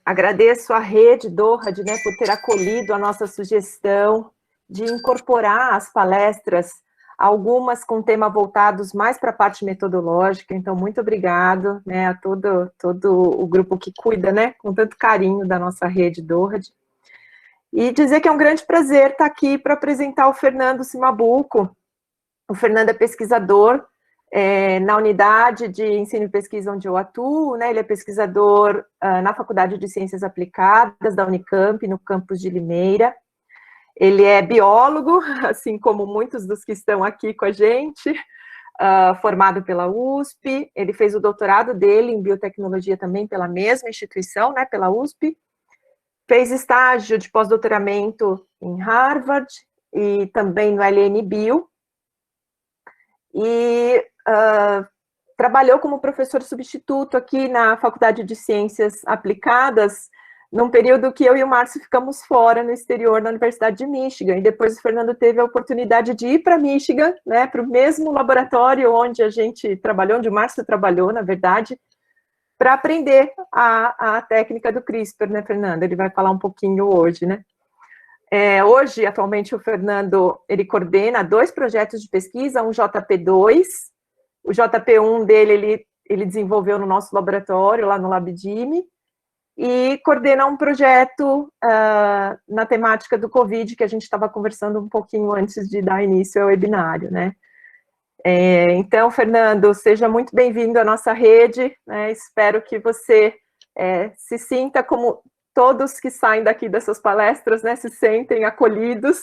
Agradeço à rede DORAD, né, por ter acolhido a nossa sugestão de incorporar as palestras, algumas com tema voltados mais para a parte metodológica, então muito obrigado, né, a todo o grupo que cuida, né, com tanto carinho da nossa rede DORAD. E dizer que é um grande prazer estar aqui para apresentar o Fernando Cimabuco. O Fernando é pesquisador na unidade de ensino e pesquisa onde eu atuo, né, ele é pesquisador na Faculdade de Ciências Aplicadas da Unicamp, no campus de Limeira. Ele é biólogo, assim como muitos dos que estão aqui com a gente, formado pela USP, ele fez o doutorado dele em biotecnologia também pela mesma instituição, né, pela USP, fez estágio de pós-doutoramento em Harvard e também no LN Bio, e trabalhou como professor substituto aqui na Faculdade de Ciências Aplicadas, num período que eu e o Márcio ficamos fora no exterior, na Universidade de Michigan, e depois o Fernando teve a oportunidade de ir para Michigan, né, para o mesmo laboratório onde a gente trabalhou, onde o Márcio trabalhou, na verdade, para aprender a técnica do CRISPR, né, Fernando? Ele vai falar um pouquinho hoje, né? Hoje, atualmente, o Fernando, ele coordena 2 projetos de pesquisa, um JP2, o JP1 dele, ele desenvolveu no nosso laboratório, lá no LabDIME, e coordena um projeto na temática do Covid, que a gente estava conversando um pouquinho antes de dar início ao webinário, né? Então, Fernando, seja muito bem-vindo à nossa rede, né? Espero que você se sinta como todos que saem daqui dessas palestras, né, se sentem acolhidos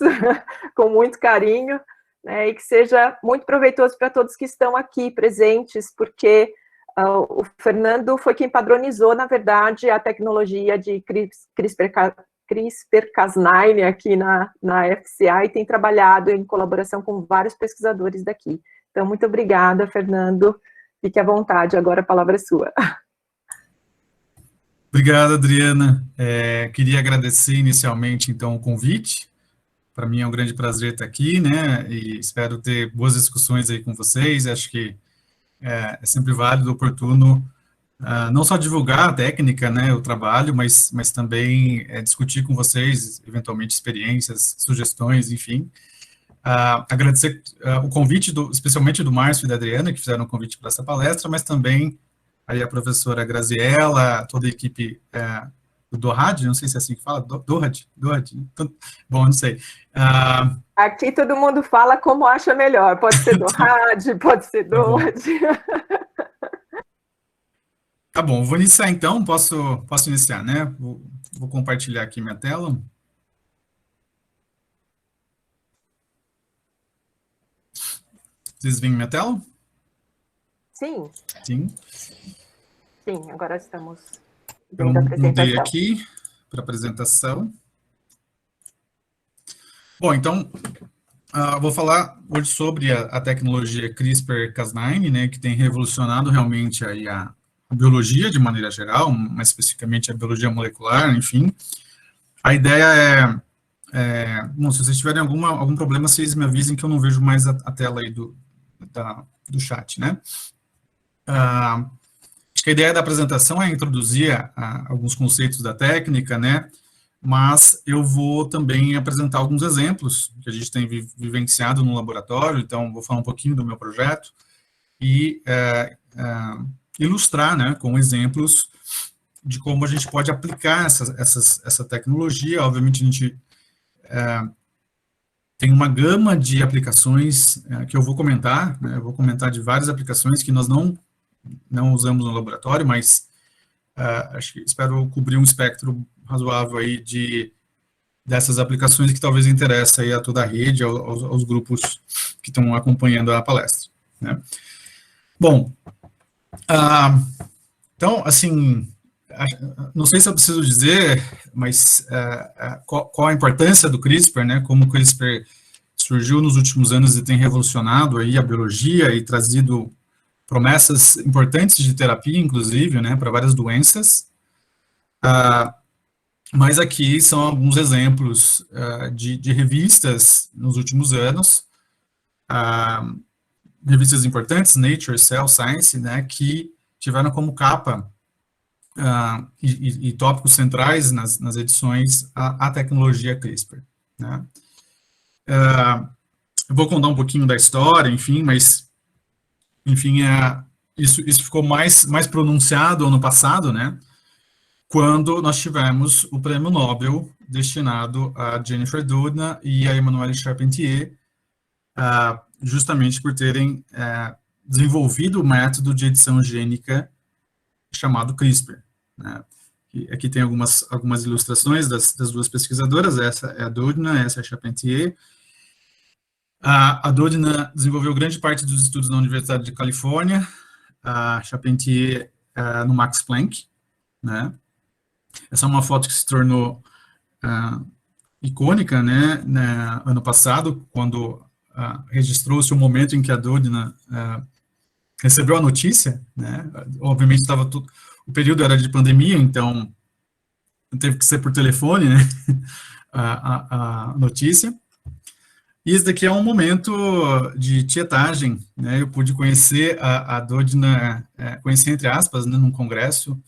com muito carinho, né, e que seja muito proveitoso para todos que estão aqui presentes, porque o Fernando foi quem padronizou, na verdade, a tecnologia de CRISPR-Cas9 aqui na FCA e tem trabalhado em colaboração com vários pesquisadores daqui. Então, muito obrigada, Fernando. Fique à vontade, agora a palavra é sua. Obrigado, Adriana. Queria agradecer inicialmente, então, o convite. Para mim é um grande prazer estar aqui, né, e espero ter boas discussões aí com vocês. Acho que é sempre válido, oportuno, não só divulgar a técnica, né, o trabalho, mas também discutir com vocês, eventualmente, experiências, sugestões, enfim. Agradecer o convite, especialmente do Márcio e da Adriana, que fizeram o convite para essa palestra, mas também aí a professora Graziella, toda a equipe do DORAD, não sei se é assim que fala, DORAD, bom, não sei. Aqui todo mundo fala como acha melhor, pode ser DORAD, pode ser DORAD. Tá bom, vou iniciar então, posso iniciar, né? Vou compartilhar aqui minha tela. Vocês veem minha tela? Sim. Sim. Sim, agora estamos vendo a apresentação. Mudei aqui para a apresentação. Bom, então, vou falar hoje sobre a tecnologia CRISPR-Cas9, né, que tem revolucionado realmente aí a biologia de maneira geral, mais especificamente a biologia molecular, enfim. A ideia bom, se vocês tiverem algum problema, vocês me avisem que eu não vejo mais a tela aí do chat, né? Acho que a ideia da apresentação é introduzir alguns conceitos da técnica, né? Mas eu vou também apresentar alguns exemplos que a gente tem vivenciado no laboratório, então vou falar um pouquinho do meu projeto e ilustrar, né, com exemplos de como a gente pode aplicar essa tecnologia. Obviamente, a gente tem uma gama de aplicações que eu vou comentar, né, eu vou comentar de várias aplicações que nós não usamos no laboratório, mas espero cobrir um espectro razoável aí dessas aplicações que talvez interesse aí a toda a rede, aos grupos que estão acompanhando a palestra, né? Bom, então, assim, não sei se eu preciso dizer, mas qual a importância do CRISPR, né? Como o CRISPR surgiu nos últimos anos e tem revolucionado aí a biologia e trazido promessas importantes de terapia, inclusive, né, para várias doenças. Mas aqui são alguns exemplos de revistas nos últimos anos, revistas importantes, Nature, Cell Science, né, que tiveram como capa e tópicos centrais nas edições a tecnologia CRISPR, né? Eu vou contar um pouquinho da história, enfim, mas, enfim, isso ficou mais pronunciado ano passado, né? Quando nós tivemos o prêmio Nobel destinado a Jennifer Doudna e a Emmanuelle Charpentier, justamente por terem desenvolvido o método de edição gênica chamado CRISPR, né? Aqui tem algumas ilustrações das duas pesquisadoras, essa é a Doudna, essa é a Charpentier. A Doudna desenvolveu grande parte dos estudos na Universidade de Califórnia, a Charpentier no Max Planck, né? Essa é uma foto que se tornou icônica, né, ano passado, quando registrou-se o momento em que a Doudna recebeu a notícia, né? Obviamente estava tudo, o período era de pandemia, então teve que ser por telefone, né, a notícia. E esse daqui é um momento de tietagem, né? Eu pude conhecer a Doudna, conhecer entre aspas, né, num congresso,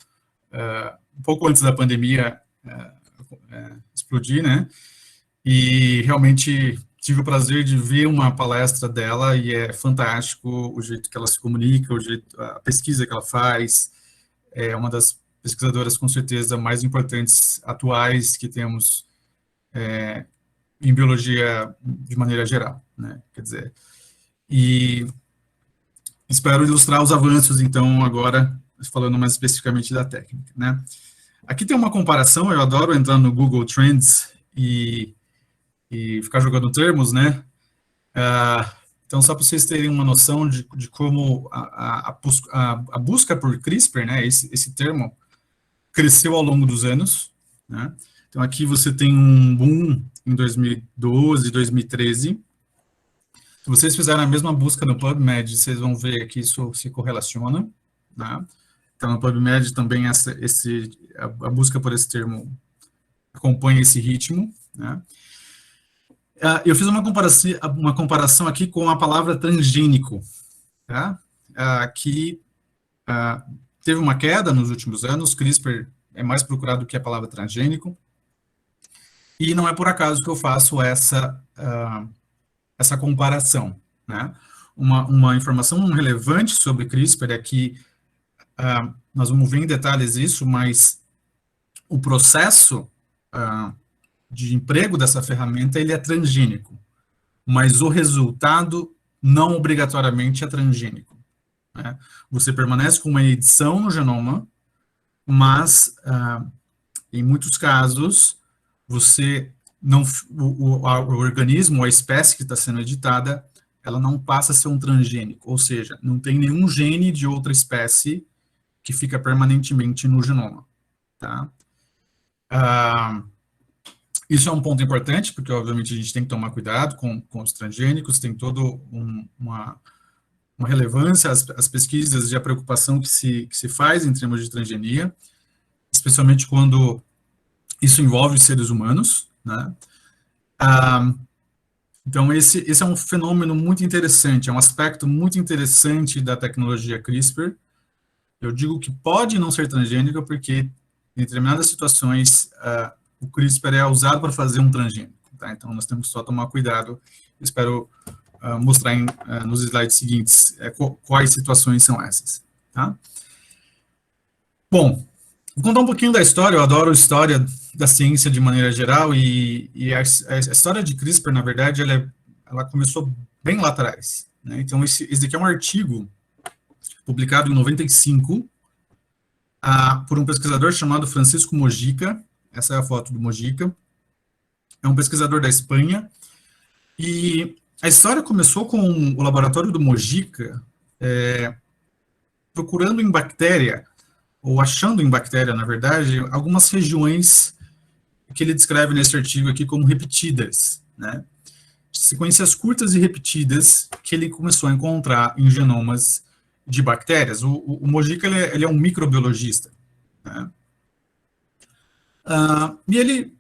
um pouco antes da pandemia explodir, né? E realmente tive o prazer de ver uma palestra dela e é fantástico o jeito que ela se comunica, a pesquisa que ela faz. É uma das pesquisadoras, com certeza, mais importantes atuais que temos em biologia de maneira geral, né? Quer dizer, e espero ilustrar os avanços, então, agora, falando mais especificamente da técnica, né? Aqui tem uma comparação, eu adoro entrar no Google Trends e ficar jogando termos, né? Então, só para vocês terem uma noção de como a busca por CRISPR, né, esse termo, cresceu ao longo dos anos, né? Então, aqui você tem um boom em 2012, 2013. Se vocês fizerem a mesma busca no PubMed, vocês vão ver que isso se correlaciona, né? Então, no PubMed também a busca por esse termo acompanha esse ritmo, né? Eu fiz uma comparação aqui com a palavra transgênico, tá? Que teve uma queda nos últimos anos, CRISPR é mais procurado do que a palavra transgênico, e não é por acaso que eu faço essa comparação, né? Uma informação relevante sobre CRISPR é que nós vamos ver em detalhes isso, mas o processo de emprego dessa ferramenta, ele é transgênico, mas o resultado não obrigatoriamente é transgênico, né? Você permanece com uma edição no genoma, mas, em muitos casos, você não, o organismo, a espécie que está sendo editada, ela não passa a ser um transgênico, ou seja, não tem nenhum gene de outra espécie que fica permanentemente no genoma, tá? Isso é um ponto importante, porque, obviamente, a gente tem que tomar cuidado com os transgênicos, tem toda uma relevância, as pesquisas e a preocupação que se faz em termos de transgenia, especialmente quando isso envolve seres humanos, né? Então, esse é um fenômeno muito interessante, é um aspecto muito interessante da tecnologia CRISPR. Eu digo que pode não ser transgênica, porque, em determinadas situações, o CRISPR é usado para fazer um transgênico, tá? Então, nós temos que só tomar cuidado. Espero mostrar nos slides seguintes quais situações são essas, tá? Bom, vou contar um pouquinho da história. Eu adoro a história da ciência de maneira geral, e a história de CRISPR, na verdade, ela começou bem lá atrás, né? Então, esse aqui é um artigo publicado em 95, por um pesquisador chamado Francisco Mojica. Essa é a foto do Mojica. É um pesquisador da Espanha. E a história começou com o laboratório do Mojica procurando em bactéria, ou achando em bactéria, na verdade, algumas regiões que ele descreve nesse artigo aqui como repetidas, né? Sequências curtas e repetidas que ele começou a encontrar em genomas de bactérias. O Mojica, ele é um microbiologista, né? E ele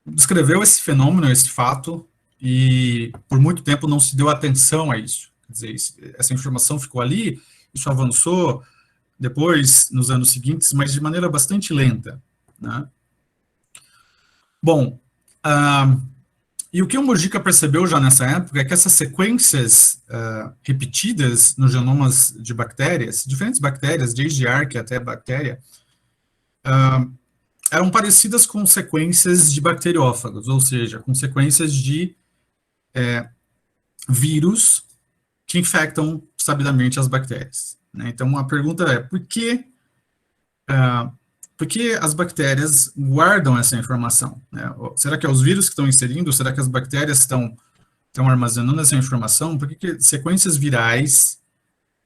descreveu esse fenômeno, esse fato, e por muito tempo não se deu atenção a isso. Quer dizer, essa informação ficou ali, isso avançou depois, nos anos seguintes, mas de maneira bastante lenta, né? Bom, e o que o Mujica percebeu já nessa época é que essas sequências repetidas nos genomas de bactérias, diferentes bactérias, desde arquea até bactéria, eram parecidas com sequências de bacteriófagos, ou seja, com sequências de vírus que infectam sabidamente as bactérias, né? Então, a pergunta é, por que as bactérias guardam essa informação, né? Será que é os vírus que estão inserindo? Será que as bactérias estão armazenando essa informação? Por que sequências virais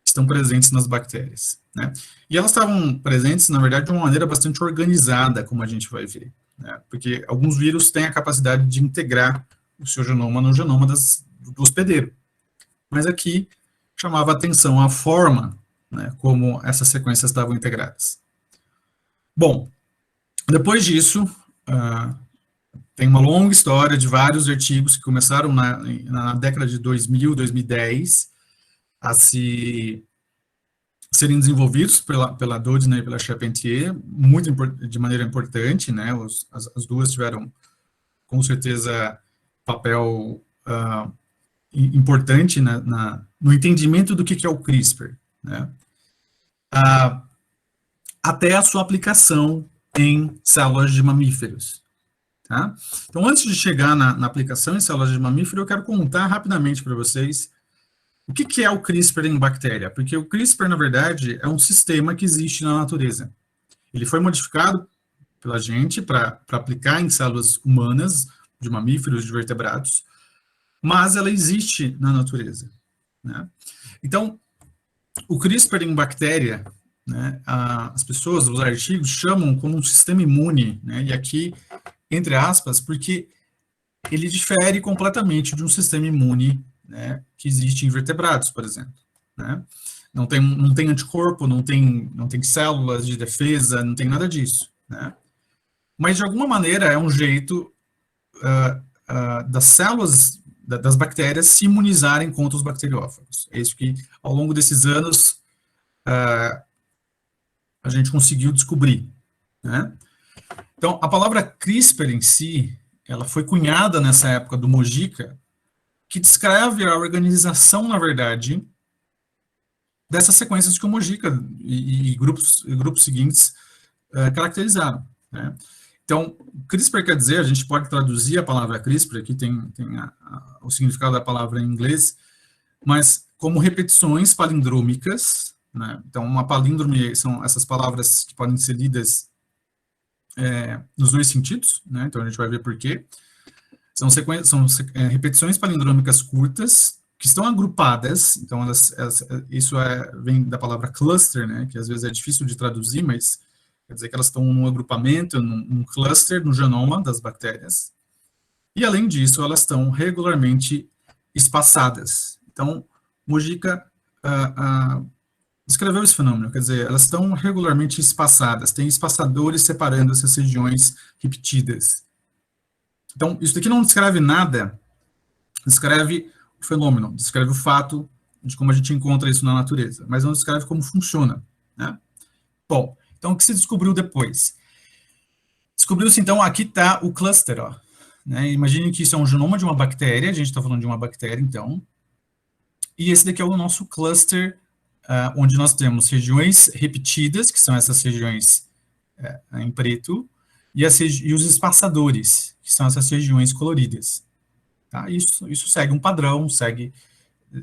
estão presentes nas bactérias, né? E elas estavam presentes, na verdade, de uma maneira bastante organizada, como a gente vai ver, né? Porque alguns vírus têm a capacidade de integrar o seu genoma no genoma do hospedeiro. Mas aqui chamava atenção a forma, né, como essas sequências estavam integradas. Bom, depois disso, tem uma longa história de vários artigos que começaram na década de 2000, 2010, a serem desenvolvidos pela Doudna e pela Charpentier, de maneira importante, né? As duas tiveram, com certeza, papel importante no entendimento do que é o CRISPR, né? Até a sua aplicação em células de mamíferos. Tá? Então, antes de chegar na aplicação em células de mamífero, eu quero contar rapidamente para vocês o que é o CRISPR em bactéria. Porque o CRISPR, na verdade, é um sistema que existe na natureza. Ele foi modificado pela gente para aplicar em células humanas, de mamíferos, de vertebrados, mas ela existe na natureza, né? Então, o CRISPR em bactéria, né, as pessoas, os artigos, chamam como um sistema imune, né, e aqui, entre aspas, porque ele difere completamente de um sistema imune, né, que existe em vertebrados, por exemplo, né? Não tem anticorpo, não tem células de defesa, não tem nada disso, né? Mas, de alguma maneira, é um jeito das células, das bactérias, se imunizarem contra os bacteriófagos. É isso que, ao longo desses anos, a gente conseguiu descobrir, né? Então, a palavra CRISPR em si, ela foi cunhada nessa época do Mujica, que descreve a organização, na verdade, dessas sequências que o Mujica e grupos seguintes caracterizaram, né? Então, CRISPR quer dizer, a gente pode traduzir a palavra CRISPR, aqui tem o significado da palavra em inglês, mas como repetições palindrômicas, né? Então, uma palíndrome são essas palavras que podem ser lidas nos dois sentidos, né? Então, a gente vai ver por quê. São repetições palindrômicas curtas, que estão agrupadas, então isso vem da palavra cluster, né? Que às vezes é difícil de traduzir, mas quer dizer que elas estão num agrupamento, num cluster, no genoma das bactérias. E, além disso, elas estão regularmente espaçadas. Então, Mujica descreveu esse fenômeno, quer dizer, elas estão regularmente espaçadas, tem espaçadores separando essas regiões repetidas. Então, isso daqui não descreve nada, descreve o fenômeno, descreve o fato de como a gente encontra isso na natureza, mas não descreve como funciona, né? Bom, então, o que se descobriu depois? Descobriu-se, então, aqui está o cluster, ó, né? Imagine que isso é um genoma de uma bactéria, a gente está falando de uma bactéria, então, e esse daqui é o nosso cluster, onde nós temos regiões repetidas, que são essas regiões em preto, e os espaçadores, que são essas regiões coloridas. Tá? Isso segue um padrão,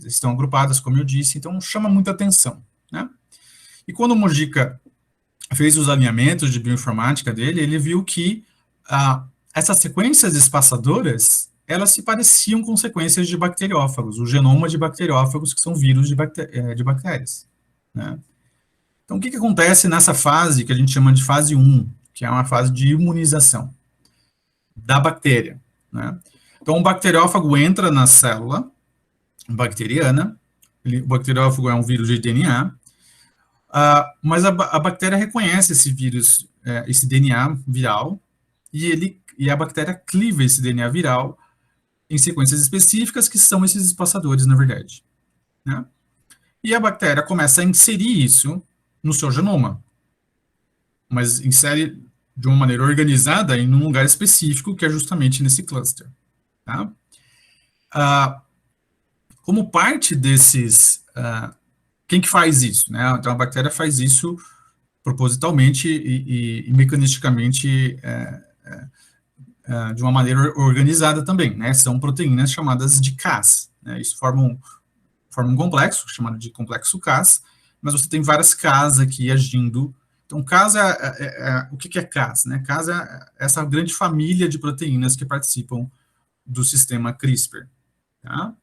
estão agrupadas, como eu disse, então chama muita atenção, né? E quando o Mujica fez os alinhamentos de bioinformática dele, ele viu que essas sequências espaçadoras, elas se pareciam com sequências de bacteriófagos, o genoma de bacteriófagos, que são vírus de bactérias, né? Então, o que acontece nessa fase, que a gente chama de fase 1, que é uma fase de imunização da bactéria, né? Então, o bacteriófago entra na célula bacteriana, o bacteriófago é um vírus de DNA, mas a bactéria reconhece esse vírus, esse DNA viral, e a bactéria cliva esse DNA viral em sequências específicas, que são esses espaçadores, na verdade, né? E a bactéria começa a inserir isso no seu genoma, mas insere de uma maneira organizada em um lugar específico, que é justamente nesse cluster. Tá? Como parte desses... quem que faz isso? Né? Então, a bactéria faz isso propositalmente e mecanisticamente de uma maneira organizada também, né? São proteínas chamadas de Cas, né? Isso forma um complexo, chamado de complexo Cas, mas você tem várias Cas aqui agindo. Então, Cas o que é Cas? Né? Cas é essa grande família de proteínas que participam do sistema CRISPR. Tá?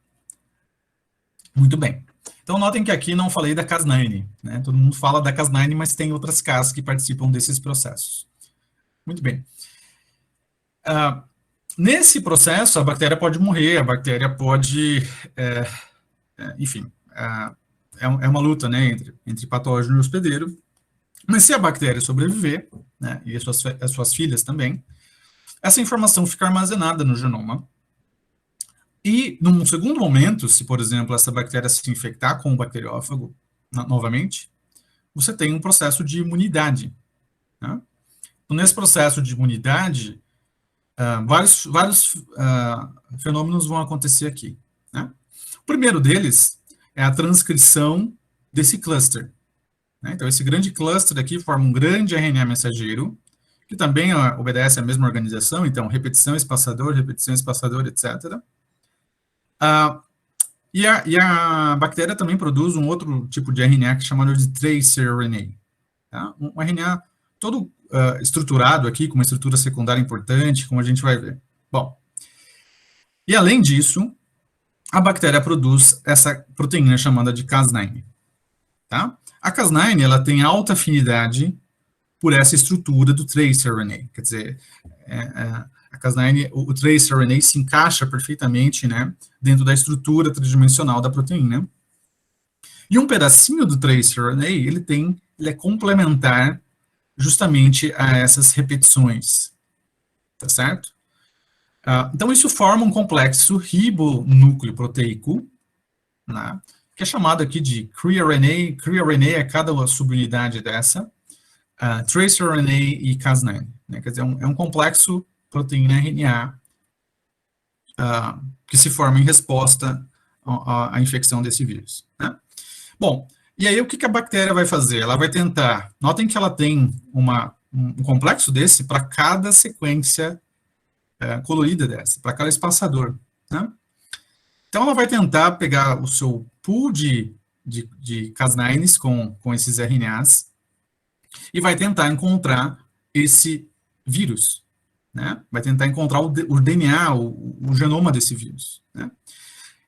Muito bem. Então, notem que aqui não falei da Cas9, né? Todo mundo fala da Cas9, mas tem outras Cas que participam desses processos. Muito bem. Nesse processo, a bactéria pode morrer, a bactéria pode... enfim, é uma luta, né, entre patógeno e hospedeiro. Mas se a bactéria sobreviver, né, e as suas filhas também, essa informação fica armazenada no genoma. E, num segundo momento, se, por exemplo, essa bactéria se infectar com o bacteriófago, novamente, você tem um processo de imunidade. Né? Então, nesse processo de imunidade, vários fenômenos vão acontecer aqui. Né? O primeiro deles é a transcrição desse cluster. Né? Então, esse grande cluster aqui forma um grande RNA mensageiro, que também obedece à mesma organização, então, repetição, espaçador, etc. E a bactéria também produz um outro tipo de RNA que é chamado de tracer RNA. Tá? Um RNA todo estruturado aqui, com uma estrutura secundária importante, como a gente vai ver. Bom, e além disso, a bactéria produz essa proteína chamada de Cas9. Tá? A Cas9, ela tem alta afinidade por essa estrutura do tracer RNA. Quer dizer, a Cas9, o tracer RNA se encaixa perfeitamente, né, dentro da estrutura tridimensional da proteína. E um pedacinho do tracer RNA, ele é complementar justamente a essas repetições. Tá certo? Então, isso forma um complexo ribonúcleo proteico, né, que é chamado aqui de cRNA. cRNA é cada subunidade dessa, tracer RNA e Cas9. Né, quer dizer, é um complexo proteína-RNA que se forma em resposta à infecção desse vírus. Né? Bom, e aí o que a bactéria vai fazer? Ela vai tentar, notem que ela tem um complexo desse para cada sequência colorida dessa, para cada espaçador. Né? Então ela vai tentar pegar o seu pool de Cas9s com esses RNAs e vai tentar encontrar esse vírus. Né? Vai tentar encontrar o DNA, o genoma desse vírus. Né?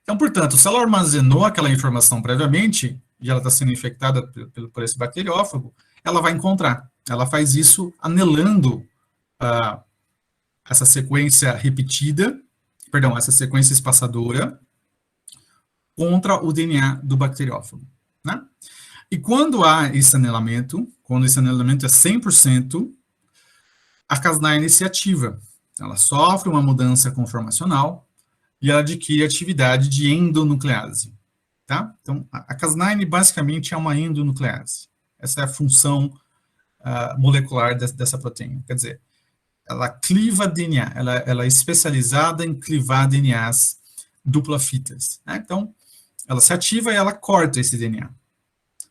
Então, portanto, se ela armazenou aquela informação previamente, e ela está sendo infectada por esse bacteriófago, ela vai encontrar. Ela faz isso anelando essa sequência repetida, essa sequência espaçadora, contra o DNA do bacteriófago. Né? E quando há esse anelamento, quando esse anelamento é 100%, a Cas9 se ativa. Ela sofre uma mudança conformacional e ela adquire atividade de endonuclease. Tá? Então, a Cas9 basicamente é uma endonuclease. Essa é a função molecular dessa proteína. Quer dizer, ela cliva DNA, ela é especializada em clivar DNAs dupla fitas. Né? Então, ela se ativa e ela corta esse DNA.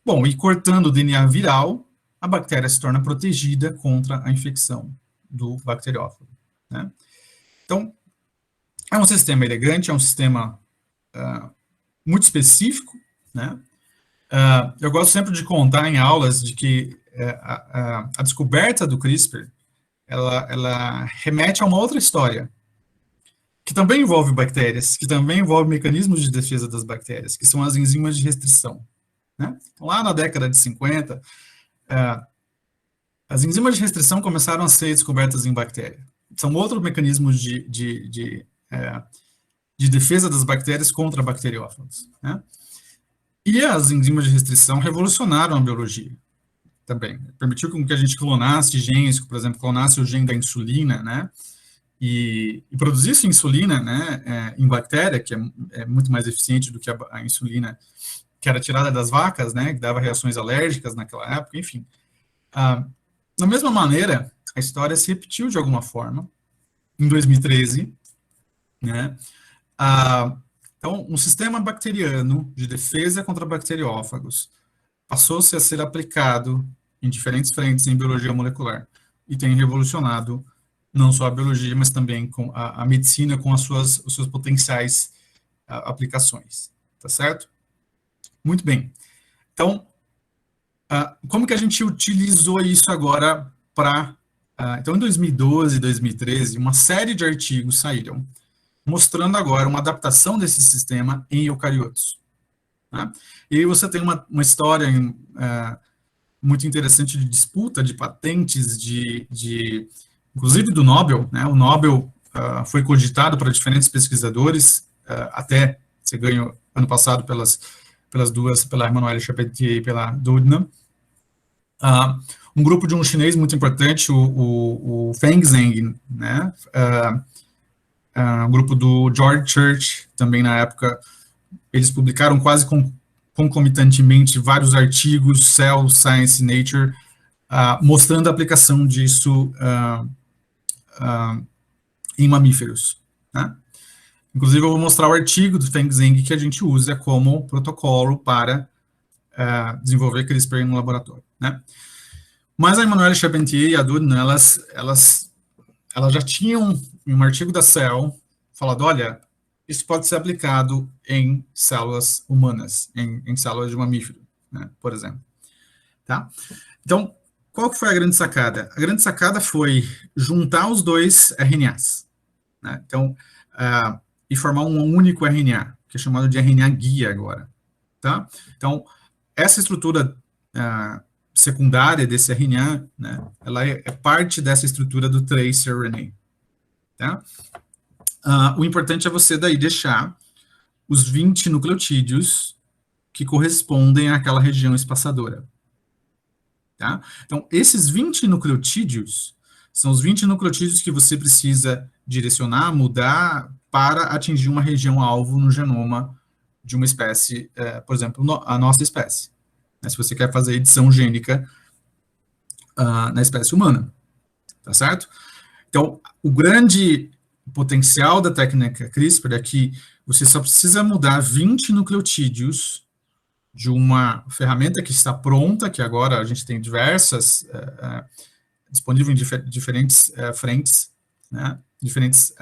Bom, e cortando o DNA viral, a bactéria se torna protegida contra a infecção do bacteriófago. Né? Então, é um sistema elegante, é um sistema muito específico. Né? Eu gosto sempre de contar em aulas de que a descoberta do CRISPR, ela remete a uma outra história, que também envolve bactérias, que também envolve mecanismos de defesa das bactérias, que são as enzimas de restrição. Né? Então, lá na década de 50, as enzimas de restrição começaram a ser descobertas em bactéria. São outros mecanismos de defesa das bactérias contra bacteriófagos. Né? E as enzimas de restrição revolucionaram a biologia também. Permitiu que a gente clonasse genes, por exemplo, clonasse o gene da insulina, né? E produzisse insulina, né, em bactéria, que é muito mais eficiente do que a insulina que era tirada das vacas, né, que dava reações alérgicas naquela época, enfim. Da mesma maneira, a história se repetiu de alguma forma, em 2013, né, então, um sistema bacteriano de defesa contra bacteriófagos passou-se a ser aplicado em diferentes frentes em biologia molecular e tem revolucionado não só a biologia, mas também com a medicina com os seus potenciais aplicações, tá certo? Muito bem. Então, como que a gente utilizou isso agora para... então, em 2012, 2013, uma série de artigos saíram mostrando agora uma adaptação desse sistema em eucariotos. Tá? E aí você tem uma história muito interessante de disputa de patentes, inclusive do Nobel, né? O Nobel foi cogitado para diferentes pesquisadores, até ser ganho ano passado pelas duas, pela Emmanuelle Charpentier e pela Doudna. Um grupo de um chinês muito importante, o Feng Zheng, né? Um grupo do George Church, também na época, eles publicaram quase concomitantemente vários artigos, Cell, Science, Nature, mostrando a aplicação disso em mamíferos. Né? Inclusive, eu vou mostrar o artigo do Feng Zheng que a gente usa como protocolo para desenvolver CRISPR no laboratório. Né? Mas a Emmanuelle Charpentier e a Doudna, elas já tinham, em um artigo da Cell, falado, olha, isso pode ser aplicado em células humanas, em células de mamífero, né, por exemplo. Tá? Então, qual que foi a grande sacada? A grande sacada foi juntar os dois RNAs, né, então, e formar um único RNA, que é chamado de RNA guia agora. Tá? Então, essa estrutura secundária desse RNA, né, ela é parte dessa estrutura do tracer RNA. Tá? O importante é você daí deixar os 20 nucleotídeos que correspondem àquela região espaçadora. Tá? Então, esses 20 nucleotídeos são os 20 nucleotídeos que você precisa direcionar, mudar para atingir uma região-alvo no genoma de uma espécie, por exemplo, a nossa espécie. Né, se você quer fazer edição gênica na espécie humana. Tá certo? Então, o grande potencial da técnica CRISPR é que você só precisa mudar 20 nucleotídeos de uma ferramenta que está pronta, que agora a gente tem diversas, disponíveis em diferentes frentes, né? Diferentes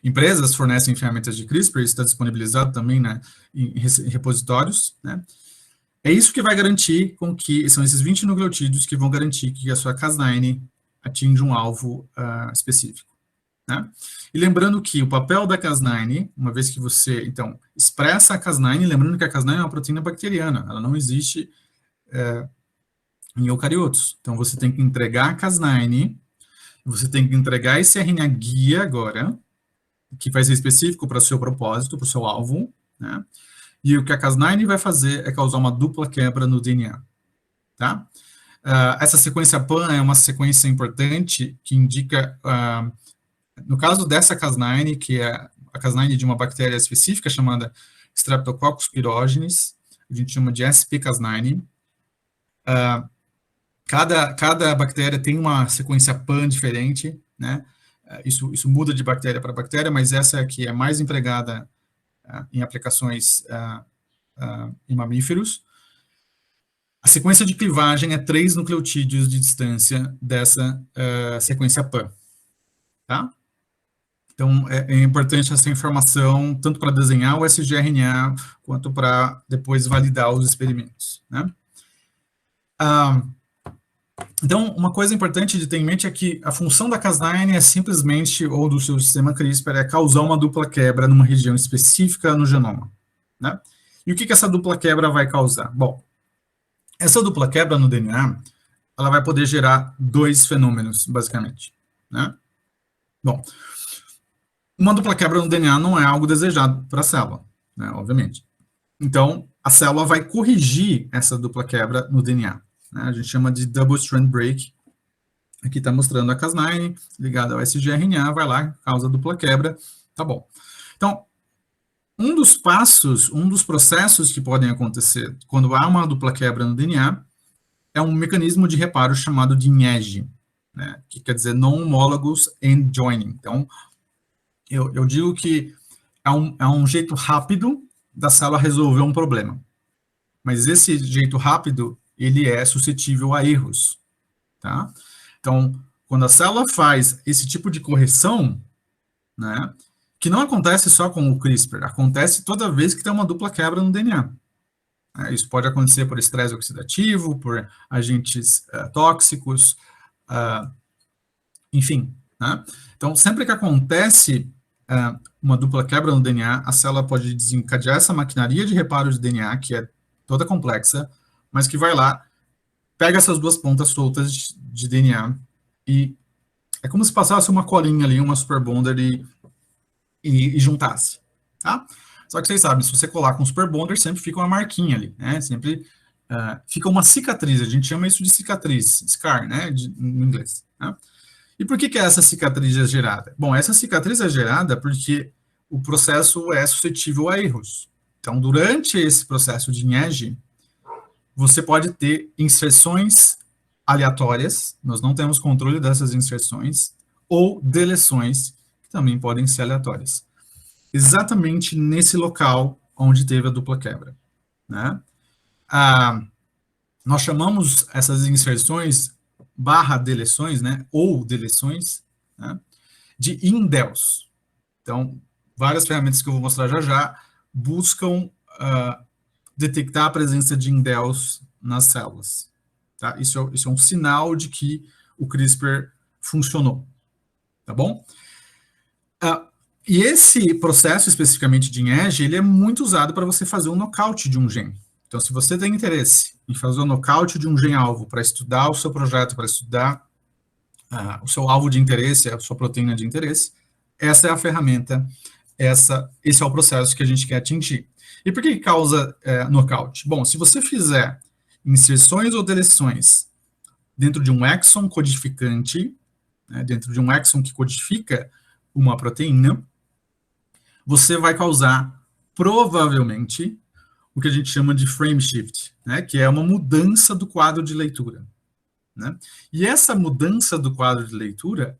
empresas fornecem ferramentas de CRISPR, isso está disponibilizado também, né, em repositórios, né? É isso que vai garantir são esses 20 nucleotídeos que vão garantir que a sua Cas9 atinja um alvo específico. Né? E lembrando que o papel da Cas9, uma vez que você, então, expressa a Cas9, lembrando que a Cas9 é uma proteína bacteriana, ela não existe em eucariotos. Então, você tem que entregar a Cas9, você tem que entregar esse RNA guia agora, que vai ser específico para o seu propósito, para o seu alvo, né? E o que a Cas9 vai fazer é causar uma dupla quebra no DNA. Tá? Essa sequência PAN é uma sequência importante que indica, no caso dessa Cas9, que é a Cas9 de uma bactéria específica chamada Streptococcus pyogenes, a gente chama de SP-Cas9. Cada bactéria tem uma sequência PAN diferente, né? Isso muda de bactéria para bactéria, mas essa aqui é mais empregada em aplicações em mamíferos. A sequência de clivagem é 3 nucleotídeos de distância dessa sequência PAN. Tá? Então, é importante essa informação, tanto para desenhar o sgRNA, quanto para depois validar os experimentos. Né? Então, uma coisa importante de ter em mente é que a função da Cas9 é simplesmente, ou do seu sistema CRISPR, é causar uma dupla quebra numa região específica no genoma. Né? E o que essa dupla quebra vai causar? Bom, essa dupla quebra no DNA, ela vai poder gerar 2 fenômenos, basicamente. Né? Bom, uma dupla quebra no DNA não é algo desejado para a célula, né, obviamente. Então, a célula vai corrigir essa dupla quebra no DNA. Né, a gente chama de double strand break. Aqui está mostrando a Cas9 ligada ao sgRNA, vai lá, causa dupla quebra, tá bom. Então, um dos passos, um dos processos que podem acontecer quando há uma dupla quebra no DNA é um mecanismo de reparo chamado de NEG, né, que quer dizer Non-Homologous End Joining. Então, eu digo que é um jeito rápido da célula resolver um problema. Mas esse jeito rápido, ele é suscetível a erros, tá? Então, quando a célula faz esse tipo de correção, né, que não acontece só com o CRISPR, acontece toda vez que tem uma dupla quebra no DNA. Isso pode acontecer por estresse oxidativo, por agentes tóxicos, enfim, né? Então, sempre que acontece uma dupla quebra no DNA, a célula pode desencadear essa maquinaria de reparo de DNA, que é toda complexa, mas que vai lá, pega essas duas pontas soltas de DNA e é como se passasse uma colinha ali, uma super bonder e juntasse, tá? Só que vocês sabem, se você colar com super bonder, sempre fica uma marquinha ali, né? Sempre fica uma cicatriz, a gente chama isso de cicatriz, scar, né, em inglês, né? E por que essa cicatriz é gerada? Bom, essa cicatriz é gerada porque o processo é suscetível a erros. Então, durante esse processo de NEG, você pode ter inserções aleatórias, nós não temos controle dessas inserções, ou deleções, que também podem ser aleatórias. Exatamente nesse local onde teve a dupla quebra, né? Nós chamamos essas inserções /deleções, né, ou deleções, né, de indels. Então, várias ferramentas que eu vou mostrar já buscam detectar a presença de indels nas células. Tá? Isso é um sinal de que o CRISPR funcionou. Tá bom? E esse processo, especificamente de NEG, ele é muito usado para você fazer um nocaute de um gene. Então, se você tem interesse em fazer o nocaute de um gene-alvo para estudar o seu projeto, para estudar o seu alvo de interesse, a sua proteína de interesse, essa é a ferramenta, esse é o processo que a gente quer atingir. E por que causa nocaute? Bom, se você fizer inserções ou deleções dentro de um exon codificante, né, dentro de um exon que codifica uma proteína, você vai causar, provavelmente, o que a gente chama de frame shift, né, que é uma mudança do quadro de leitura, né? E essa mudança do quadro de leitura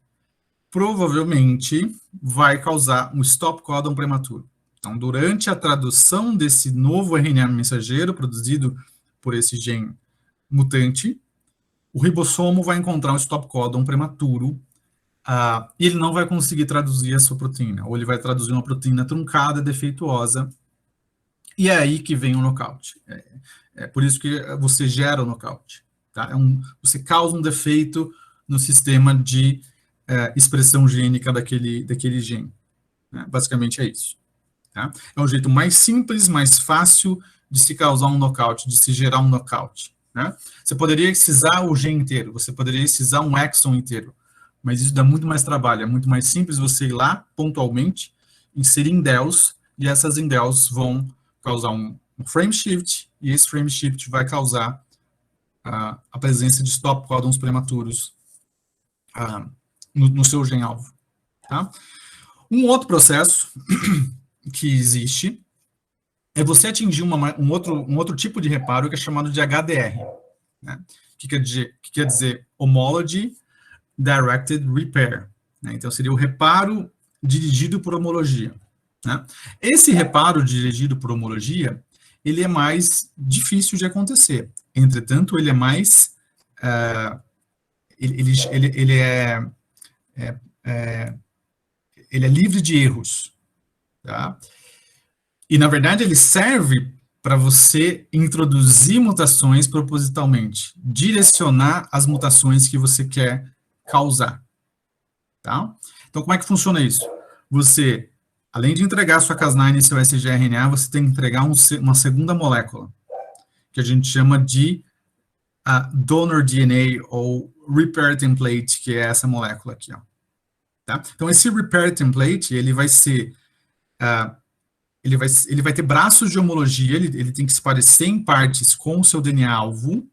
provavelmente vai causar um stop codon prematuro. Então, durante a tradução desse novo RNA mensageiro produzido por esse gene mutante, o ribossomo vai encontrar um stop codon prematuro e ele não vai conseguir traduzir a sua proteína, ou ele vai traduzir uma proteína truncada, defeituosa, e é aí que vem o nocaute. É por isso que você gera o nocaute. Tá? Você causa um defeito no sistema de expressão gênica daquele gene. Né? Basicamente é isso. Tá? É um jeito mais simples, mais fácil de se causar um nocaute, de se gerar um nocaute. Né? Você poderia excisar o gene inteiro, você poderia excisar um exon inteiro, mas isso dá muito mais trabalho, é muito mais simples você ir lá, pontualmente, inserir indels, e essas indels vão causar um frame shift, e esse frame shift vai causar a presença de stop codons prematuros no seu gene-alvo. Tá? Um outro processo que existe é você atingir um outro tipo de reparo que é chamado de HDR, né? que quer dizer Homology Directed Repair. Né? Então, seria o reparo dirigido por homologia. Né? Esse reparo dirigido por homologia, ele é mais difícil de acontecer. Entretanto, ele é mais... ele é livre de erros. Tá? E, na verdade, ele serve para você introduzir mutações propositalmente, direcionar as mutações que você quer causar. Tá? Então, como é que funciona isso? Você, além de entregar sua Cas9 e seu sgRNA, você tem que entregar uma segunda molécula, que a gente chama de donor DNA ou repair template, que é essa molécula aqui. Ó. Tá? Então, esse repair template, ele vai ser... ele vai ter braços de homologia, ele tem que se parecer em partes com o seu DNA-alvo,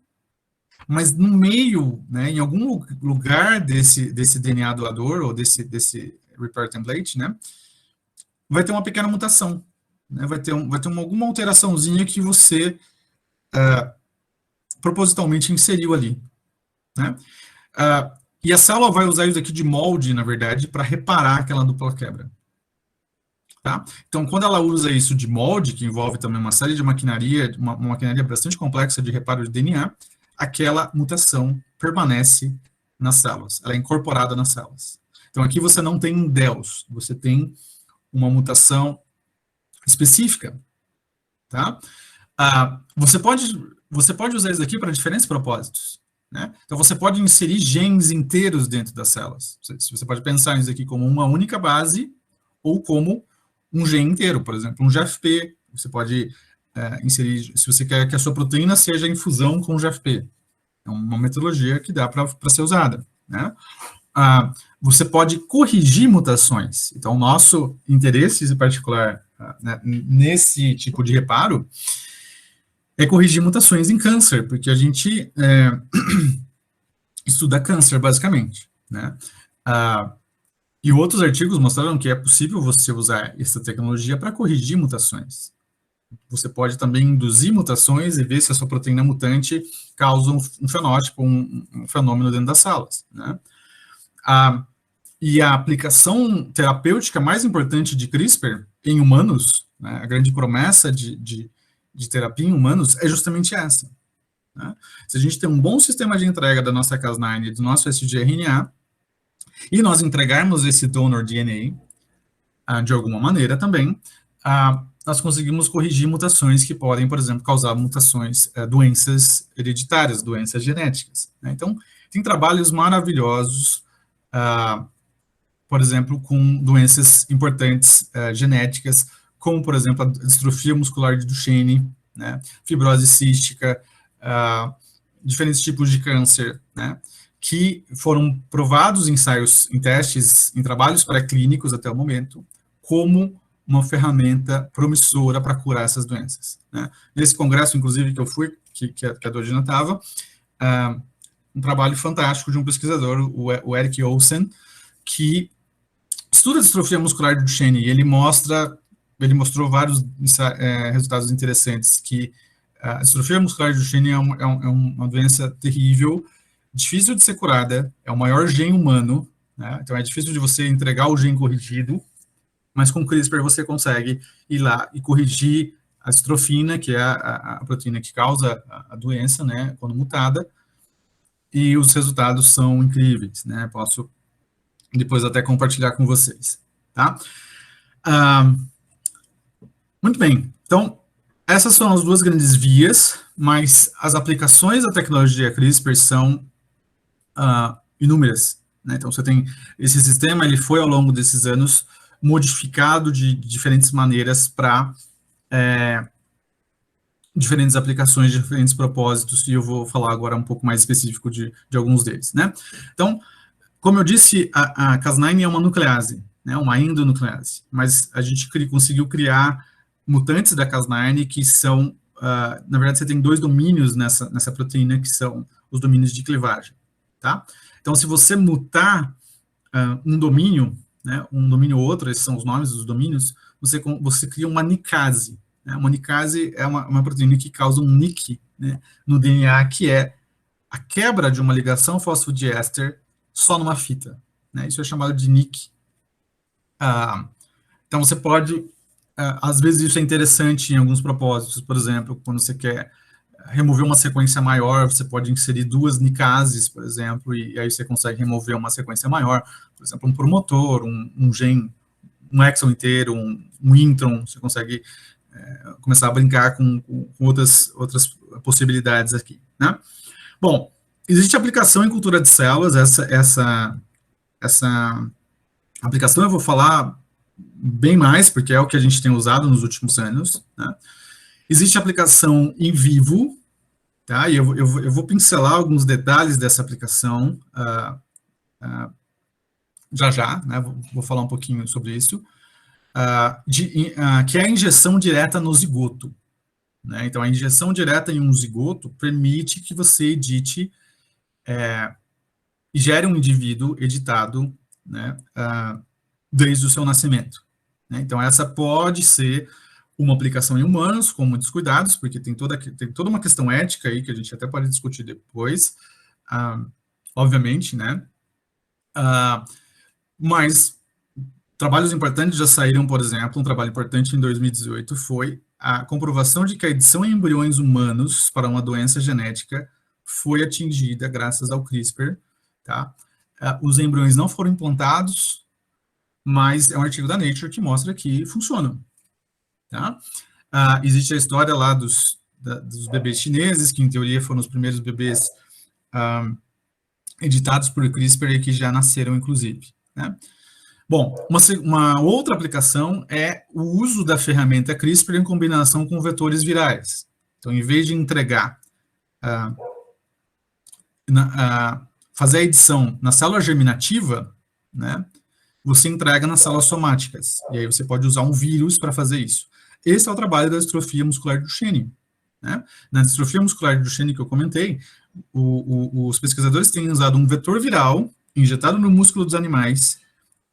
mas no meio, né, em algum lugar desse DNA doador, ou desse repair template, né, vai ter uma pequena mutação. né? Vai ter alguma alteraçãozinha que você propositalmente inseriu ali, né? E a célula vai usar isso aqui de molde, na verdade, para reparar aquela dupla quebra. Tá? Então, quando ela usa isso de molde, que envolve também uma série de maquinaria, uma maquinaria bastante complexa de reparo de DNA, aquela mutação permanece nas células, ela é incorporada nas células. Então, aqui você não tem um DELS, você tem uma mutação específica. Tá? Você pode usar isso aqui para diferentes propósitos. Né? Então, você pode inserir genes inteiros dentro das células. Você pode pensar nisso aqui como uma única base ou como um gene inteiro, por exemplo, um GFP. Você pode inserir, se você quer que a sua proteína seja em fusão com o GFP. É uma metodologia que dá para ser usada. Né? Você pode corrigir mutações. Então, o nosso interesse em particular né, nesse tipo de reparo é corrigir mutações em câncer, porque a gente estuda câncer, basicamente. Né? E outros artigos mostraram que é possível você usar essa tecnologia para corrigir mutações. Você pode também induzir mutações e ver se a sua proteína mutante causa um fenótipo, um fenômeno dentro das células. Né? E a aplicação terapêutica mais importante de CRISPR em humanos, né, a grande promessa de terapia em humanos é justamente essa. Né? Se a gente tem um bom sistema de entrega da nossa Cas9, do nosso sgRNA, e nós entregarmos esse donor DNA de alguma maneira também, nós conseguimos corrigir mutações que podem, por exemplo, causar mutações, doenças hereditárias, doenças genéticas. Né? Então, tem trabalhos maravilhosos, por exemplo, com doenças importantes genéticas, como, por exemplo, a distrofia muscular de Duchenne, né? Fibrose cística, diferentes tipos de câncer, né? Que foram provados em ensaios, em testes, em trabalhos pré-clínicos até o momento, como uma ferramenta promissora para curar essas doenças. Né? Nesse congresso, inclusive, que eu fui, que a Dodina estava, um trabalho fantástico de um pesquisador, o Eric Olsen, que estuda a distrofia muscular de Duchenne, e ele mostrou vários resultados interessantes, que a distrofia muscular de Duchenne é uma doença terrível, difícil de ser curada, é o maior gene humano, né? Então é difícil de você entregar o gene corrigido, mas com CRISPR você consegue ir lá e corrigir a distrofina, que é a proteína que causa a doença, né, quando mutada, e os resultados são incríveis, né? Posso depois até compartilhar com vocês, tá? Muito bem, então, essas são as duas grandes vias, mas as aplicações da tecnologia CRISPR são inúmeras, né? Então, você tem esse sistema, ele foi ao longo desses anos modificado de diferentes maneiras para diferentes aplicações, diferentes propósitos, e eu vou falar agora um pouco mais específico de alguns deles, né? Então, como eu disse, a Cas9 é uma nuclease, né, uma endonuclease, mas a gente conseguiu criar mutantes da Cas9 que são, na verdade, você tem dois domínios nessa proteína, que são os domínios de clivagem, tá? Então, se você mutar um domínio, né, um domínio ou outro, esses são os nomes dos domínios, você cria uma nicase. Né? Uma nicase é uma proteína que causa um nick, né, no DNA, que é a quebra de uma ligação fosfodiéster só numa fita. Né? Isso é chamado de nick. Então, você pode... às vezes isso é interessante em alguns propósitos, por exemplo, quando você quer remover uma sequência maior, você pode inserir duas nicases, por exemplo, e aí você consegue remover uma sequência maior, por exemplo, um promotor, um gene, um exon inteiro, um intron, você consegue começar a brincar com outras possibilidades aqui, né? Bom, existe aplicação em cultura de células, essa aplicação eu vou falar bem mais, porque é o que a gente tem usado nos últimos anos, né? Existe aplicação em vivo, tá? E eu vou pincelar alguns detalhes dessa aplicação já, né? Vou falar um pouquinho sobre isso, que é a injeção direta no zigoto. Né? Então, a injeção direta em um zigoto permite que você edite e gere um indivíduo editado, né, desde o seu nascimento. Né? Então, essa pode ser uma aplicação em humanos, com muitos cuidados, porque tem toda uma questão ética aí, que a gente até pode discutir depois, obviamente, né? Mas trabalhos importantes já saíram, por exemplo, um trabalho importante em 2018 foi a comprovação de que a edição em embriões humanos para uma doença genética foi atingida graças ao CRISPR, tá? Os embriões não foram implantados, mas é um artigo da Nature que mostra que funcionam, tá? Existe a história lá dos bebês chineses, que em teoria foram os primeiros bebês editados por CRISPR e que já nasceram, inclusive, né? Bom, uma outra aplicação é o uso da ferramenta CRISPR em combinação com vetores virais. Então, em vez de entregar, fazer a edição na célula germinativa, né, você entrega nas células somáticas. E aí você pode usar um vírus para fazer isso. Esse é o trabalho da distrofia muscular de Duchenne, né? Na distrofia muscular de Duchenne que eu comentei, os pesquisadores têm usado um vetor viral injetado no músculo dos animais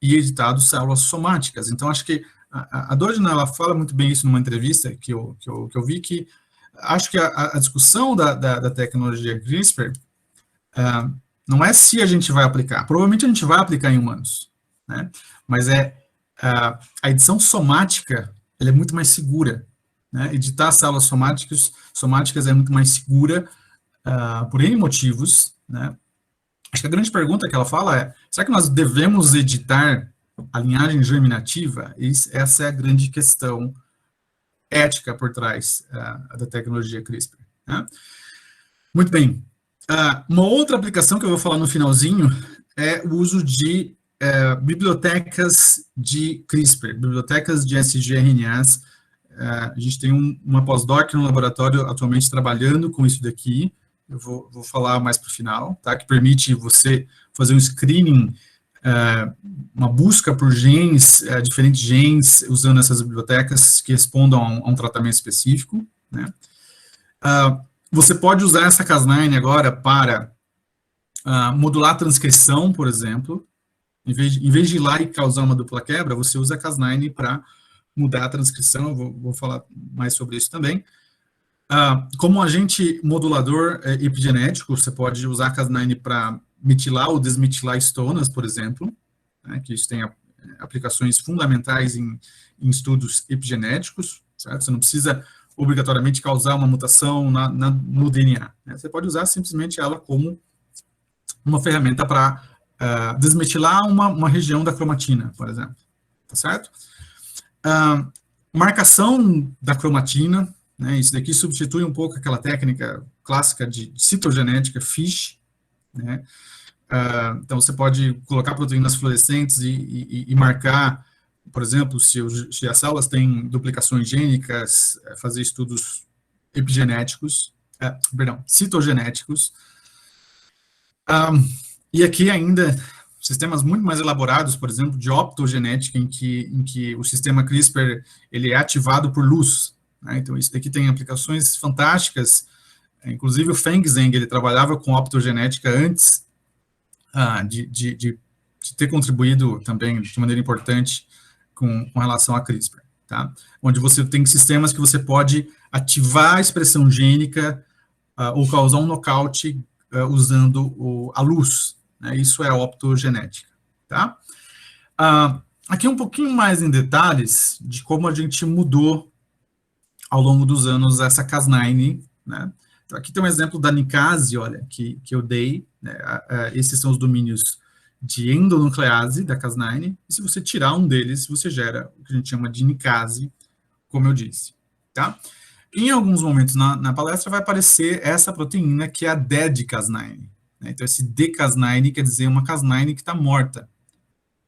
e editado células somáticas. Então, acho que a Dodina, ela fala muito bem isso numa entrevista que eu vi, que acho que a discussão da tecnologia CRISPR não é se a gente vai aplicar, provavelmente a gente vai aplicar em humanos, né? Mas a edição somática, ela é muito mais segura, né? Editar células somáticas é muito mais segura por N motivos, né? Acho que a grande pergunta que ela fala é, será que nós devemos editar a linhagem germinativa? Essa é a grande questão ética por trás da tecnologia CRISPR, né? Muito bem. Uma outra aplicação que eu vou falar no finalzinho é o uso de bibliotecas de CRISPR, bibliotecas de sgRNAs. A gente tem uma pós-doc no laboratório atualmente trabalhando com isso daqui. Eu vou falar mais para o final, tá? Que permite você fazer um screening, uma busca por genes, diferentes genes, usando essas bibliotecas que respondam a um tratamento específico, né? Você pode usar essa Cas9 agora para modular a transcrição, por exemplo. Em vez de ir lá e causar uma dupla quebra, você usa a Cas9 para mudar a transcrição. Eu vou falar mais sobre isso também. Como agente modulador epigenético, você pode usar a Cas9 para metilar ou desmetilar estonas, por exemplo, né, que isso tem aplicações fundamentais em estudos epigenéticos, certo? Você não precisa obrigatoriamente causar uma mutação no DNA, né? Você pode usar simplesmente ela como uma ferramenta para desmetilar uma região da cromatina, por exemplo, tá certo? Marcação da cromatina, né, isso daqui substitui um pouco aquela técnica clássica de citogenética, FISH, né? Então, você pode colocar proteínas fluorescentes e marcar, por exemplo, se as células têm duplicações gênicas, fazer estudos epigenéticos, citogenéticos. E aqui ainda, sistemas muito mais elaborados, por exemplo, de optogenética, em que o sistema CRISPR ele é ativado por luz, né? Então, isso daqui tem aplicações fantásticas. Inclusive, o Feng Zheng, ele trabalhava com optogenética antes de ter contribuído também de maneira importante com relação a CRISPR, tá? Onde você tem sistemas que você pode ativar a expressão gênica ou causar um nocaute usando a luz, né? Isso é optogenética, tá? Aqui um pouquinho mais em detalhes de como a gente mudou ao longo dos anos essa Cas9, né? Então, aqui tem um exemplo da nicase, olha, que eu dei, né? Esses são os domínios de endonuclease da Cas9, e se você tirar um deles, você gera o que a gente chama de nicase, como eu disse, tá? Em alguns momentos na palestra vai aparecer essa proteína que é a DED-Cas9, né? Então, esse D-Cas9 quer dizer uma Cas9 que está morta.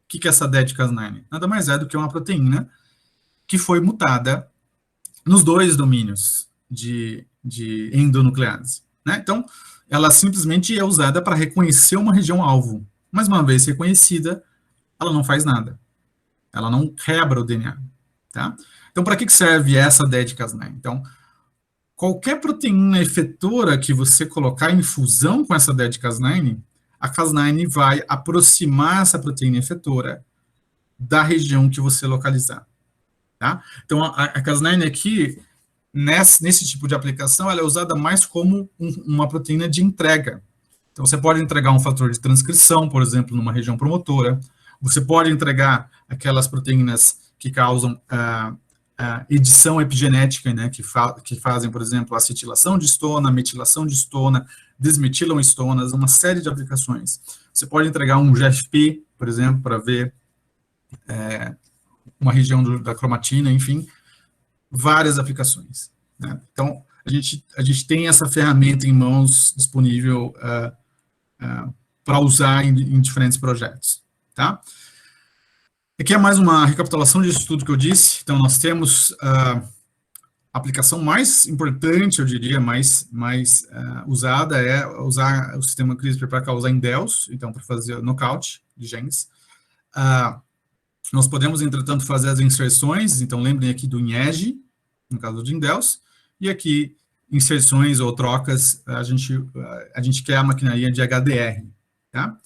O que é essa DED-Cas9? Nada mais é do que uma proteína que foi mutada nos dois domínios de endonuclease, né? Então, ela simplesmente é usada para reconhecer uma região-alvo. Mas uma vez reconhecida, ela não faz nada. Ela não quebra o DNA, tá? Então, para que serve essa DED-Cas9? Então, qualquer proteína efetora que você colocar em fusão com essa DED-Cas9, a Cas9 vai aproximar essa proteína efetora da região que você localizar, tá? Então, a Cas9 aqui, nesse tipo de aplicação, ela é usada mais como uma proteína de entrega. Então, você pode entregar um fator de transcrição, por exemplo, numa região promotora. Você pode entregar aquelas proteínas que causam edição epigenética, né, que fazem, por exemplo, acetilação de histona, metilação de histona, desmetilam histonas, uma série de aplicações. Você pode entregar um GFP, por exemplo, para ver uma região da cromatina, enfim, várias aplicações, né? Então, a gente tem essa ferramenta em mãos disponível para usar em diferentes projetos, tá? Aqui é mais uma recapitulação disso tudo que eu disse. Então, nós temos a aplicação mais importante, eu diria, mais usada, é usar o sistema CRISPR para causar indels, então, para fazer knockout de genes. Nós podemos, entretanto, fazer as inserções, então, lembrem aqui do INEG, no caso de indels, e aqui, inserções ou trocas, a gente quer a maquinaria de HDR, tá?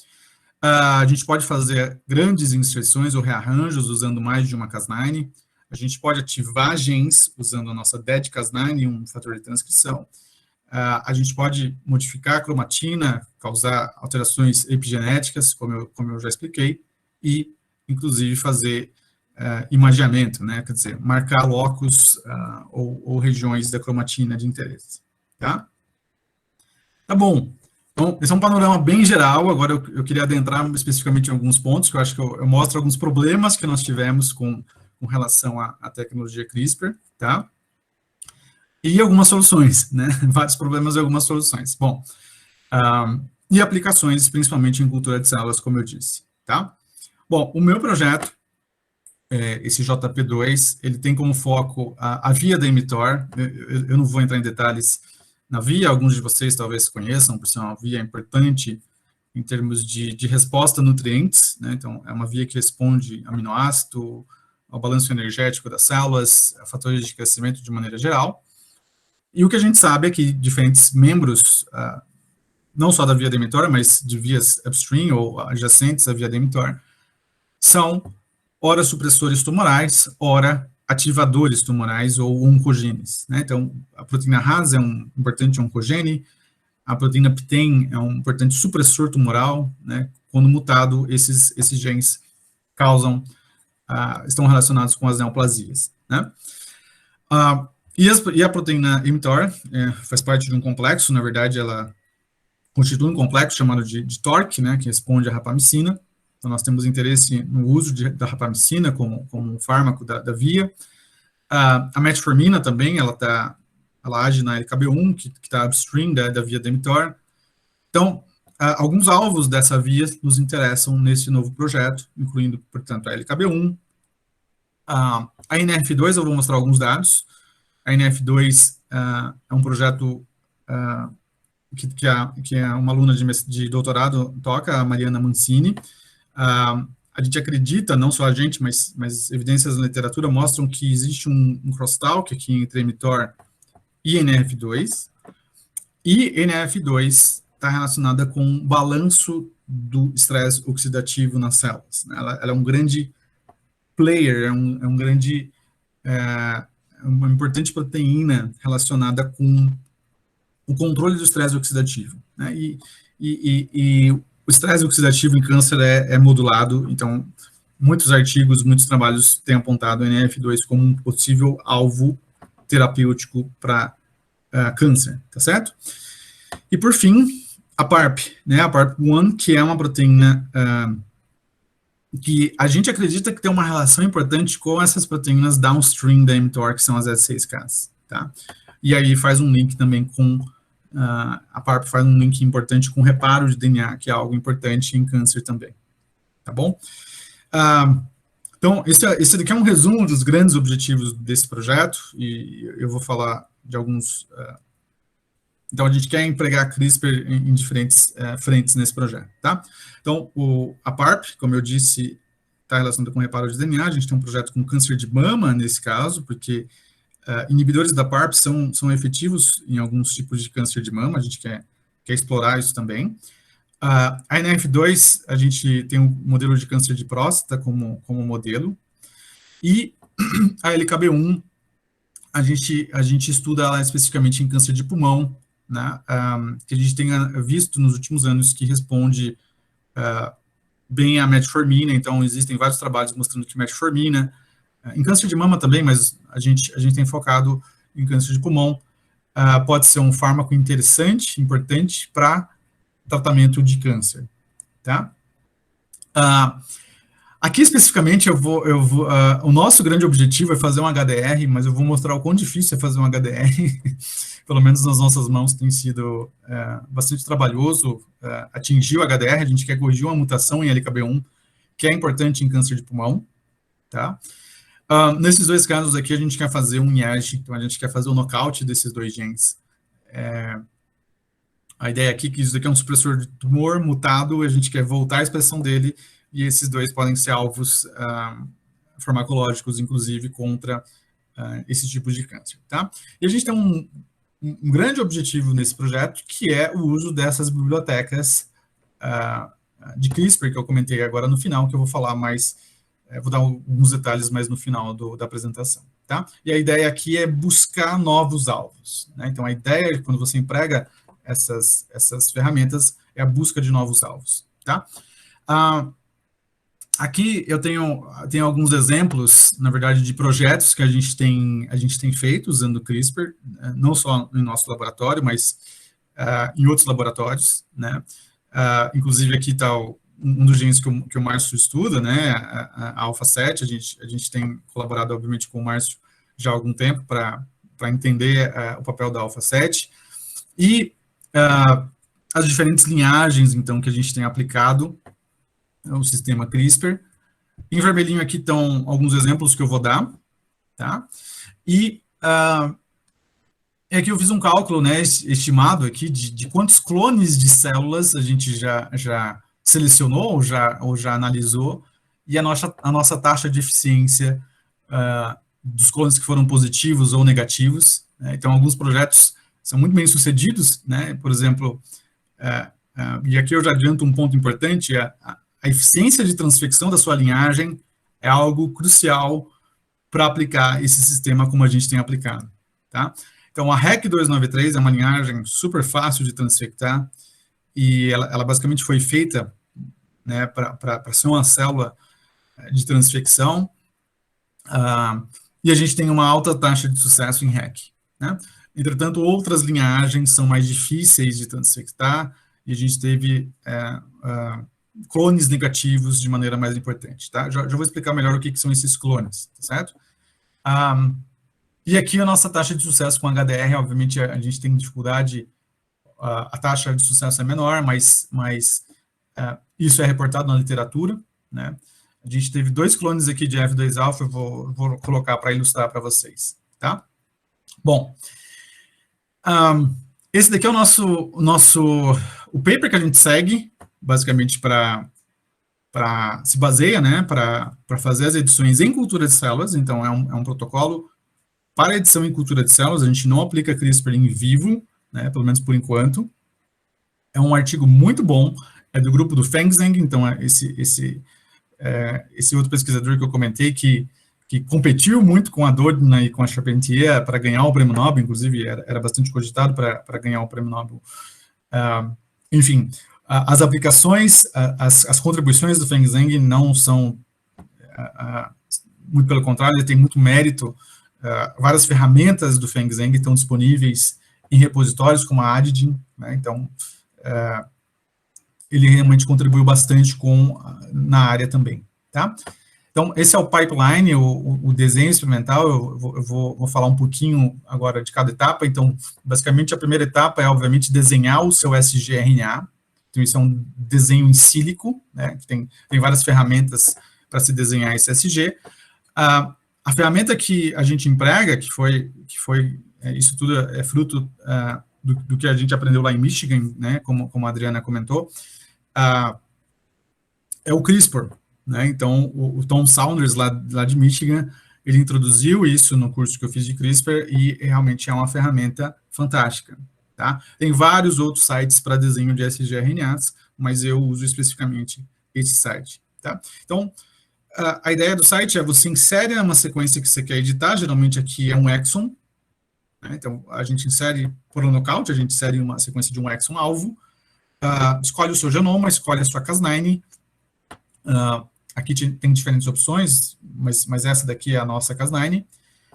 A gente pode fazer grandes inserções ou rearranjos usando mais de uma Cas9. A gente pode ativar genes usando a nossa DED-Cas9, um fator de transcrição. A gente pode modificar a cromatina, causar alterações epigenéticas, como eu já expliquei, e, inclusive, fazer imageamento, né? Quer dizer, marcar locos ou regiões da cromatina de interesse. Tá? Tá bom. Então, esse é um panorama bem geral. Agora, eu queria adentrar especificamente em alguns pontos, que eu acho que eu mostro alguns problemas que nós tivemos com relação à tecnologia CRISPR, tá? E algumas soluções, né? Vários problemas e algumas soluções. Bom, e aplicações, principalmente em cultura de células, como eu disse, tá? Bom, o meu projeto, esse JP2, ele tem como foco a via da mTOR. Eu não vou entrar em detalhes na via, alguns de vocês talvez conheçam, por ser uma via importante em termos de resposta a nutrientes, né? Então, é uma via que responde aminoácido, ao balanço energético das células, a fatores de crescimento de maneira geral. E o que a gente sabe é que diferentes membros, não só da via da mTOR, mas de vias upstream ou adjacentes à via da mTOR, são ora supressores tumorais, ora ativadores tumorais ou oncogenes, né? Então, a proteína RAS é um importante oncogene, a proteína PTEN é um importante supressor tumoral, né? Quando mutado, esses genes estão relacionados com as neoplasias, né? E a proteína mTOR faz parte de um complexo, na verdade, ela constitui um complexo chamado de TORC, né? Que responde à rapamicina. Então, nós temos interesse no uso da rapamicina como um fármaco da via. A metformina também, ela age na LKB1, que está upstream da via da mTOR. Então, alguns alvos dessa via nos interessam nesse novo projeto, incluindo, portanto, a LKB1. A NF2, eu vou mostrar alguns dados. A NF2 é um projeto que é uma aluna de doutorado toca, a Mariana Mancini. A gente acredita, não só a gente, mas evidências na literatura mostram que existe um crosstalk aqui entre mTOR e NF2, e NF2 está relacionada com o balanço do estresse oxidativo nas células. Ela é um grande player, uma importante proteína relacionada com o controle do estresse oxidativo, né? E o estresse oxidativo em câncer é modulado, então muitos artigos, muitos trabalhos têm apontado o NF2 como um possível alvo terapêutico para câncer, tá certo? E por fim, a PARP, né? A PARP1, que é uma proteína que a gente acredita que tem uma relação importante com essas proteínas downstream da mTOR, que são as S6Ks, tá? E aí faz um link também com a PARP faz um link importante com reparo de DNA, que é algo importante em câncer também, tá bom? Então, esse daqui é um resumo dos grandes objetivos desse projeto, e eu vou falar de alguns. Então, a gente quer empregar CRISPR em diferentes frentes nesse projeto, tá? Então, a PARP, como eu disse, está relacionada com reparo de DNA. A gente tem um projeto com câncer de mama, nesse caso, porque inibidores da PARP são efetivos em alguns tipos de câncer de mama. A gente quer explorar isso também. A NF2, a gente tem um modelo de câncer de próstata como modelo. E A LKB1, a gente estuda ela especificamente em câncer de pulmão, né, que a gente tenha visto nos últimos anos que responde bem a metformina. Então existem vários trabalhos mostrando que metformina, em câncer de mama também, mas a gente tem focado em câncer de pulmão, pode ser um fármaco interessante, importante para tratamento de câncer, tá? Aqui especificamente o nosso grande objetivo é fazer um HDR, mas eu vou mostrar o quão difícil é fazer um HDR, pelo menos nas nossas mãos tem sido bastante trabalhoso atingir o HDR. A gente quer corrigir uma mutação em LKB1, que é importante em câncer de pulmão, tá? Nesses dois casos aqui, a gente quer fazer um IERG, então a gente quer fazer o nocaute desses dois genes. A ideia aqui é que isso daqui é um supressor de tumor mutado, a gente quer voltar a expressão dele, e esses dois podem ser alvos farmacológicos, inclusive, contra esse tipo de câncer, tá? E a gente tem um grande objetivo nesse projeto, que é o uso dessas bibliotecas de CRISPR, que eu comentei agora no final, que eu vou falar mais, vou dar alguns detalhes mais no final da apresentação, tá? E a ideia aqui é buscar novos alvos, né? Então, a ideia, quando você emprega essas ferramentas, é a busca de novos alvos, tá? Aqui eu tenho alguns exemplos, na verdade, de projetos que a gente tem feito usando o CRISPR, não só no nosso laboratório, mas em outros laboratórios, né? Inclusive aqui está um dos genes que o Márcio estuda, né? A alfa-7, a gente tem colaborado, obviamente, com o Márcio já há algum tempo para entender o papel da alfa-7, e as diferentes linhagens, então, que a gente tem aplicado o sistema CRISPR. Em vermelhinho aqui estão alguns exemplos que eu vou dar, tá? E aqui eu fiz um cálculo, né, estimado aqui de quantos clones de células a gente já selecionou ou já analisou, e a nossa taxa de eficiência dos clones que foram positivos ou negativos, né? Então, alguns projetos são muito bem sucedidos, né? Por exemplo, e aqui eu já adianto um ponto importante, a eficiência de transfecção da sua linhagem é algo crucial para aplicar esse sistema como a gente tem aplicado, tá? Então, a REC293 é uma linhagem super fácil de transfectar, e ela basicamente foi feita, né, para ser uma célula de transfecção, e a gente tem uma alta taxa de sucesso em REC, né? Entretanto, outras linhagens são mais difíceis de transfectar, e a gente teve clones negativos de maneira mais importante, tá? Já vou explicar melhor o que são esses clones, tá certo? E aqui a nossa taxa de sucesso com HDR, obviamente, a gente tem dificuldade, a taxa de sucesso é menor, mas isso é reportado na literatura, né? A gente teve 2 clones aqui de F2-alfa, eu vou colocar para ilustrar para vocês, tá? Bom, esse daqui é o paper que a gente segue, basicamente se baseia, né, para fazer as edições em cultura de células. Então, é um protocolo para edição em cultura de células. A gente não aplica CRISPR em vivo, né, pelo menos por enquanto. É um artigo muito bom, é do grupo do Feng Zheng. Então, esse outro pesquisador que eu comentei, que competiu muito com a Doudna e com a Charpentier para ganhar o prêmio Nobel, inclusive era bastante cogitado para ganhar o prêmio Nobel. Enfim, as aplicações, as contribuições do Feng Zheng não são, muito pelo contrário, ele tem muito mérito. Várias ferramentas do Feng Zheng estão disponíveis em repositórios, como a Adidin, né? Então, ele realmente contribuiu bastante na área também, tá? Então, esse é o pipeline, o desenho experimental. Eu vou falar um pouquinho agora de cada etapa. Então, basicamente, a primeira etapa é, obviamente, desenhar o seu sgRNA. Então, isso é um desenho em sílico, né? Tem várias ferramentas para se desenhar esse SG. A ferramenta que a gente emprega, que foi isso tudo é fruto do que a gente aprendeu lá em Michigan, né? Como a Adriana comentou, é o CRISPR, né? Então, o Tom Saunders, lá de Michigan, ele introduziu isso no curso que eu fiz de CRISPR, e realmente é uma ferramenta fantástica, tá? Tem vários outros sites para desenho de sgRNAs, mas eu uso especificamente esse site, tá? Então, a ideia do site é você insere uma sequência que você quer editar, geralmente aqui é um exon, né? Então a gente insere por um knockout, a gente insere uma sequência de um exon alvo, escolhe o seu genoma, escolhe a sua Cas9, aqui tem diferentes opções, mas essa daqui é a nossa Cas9,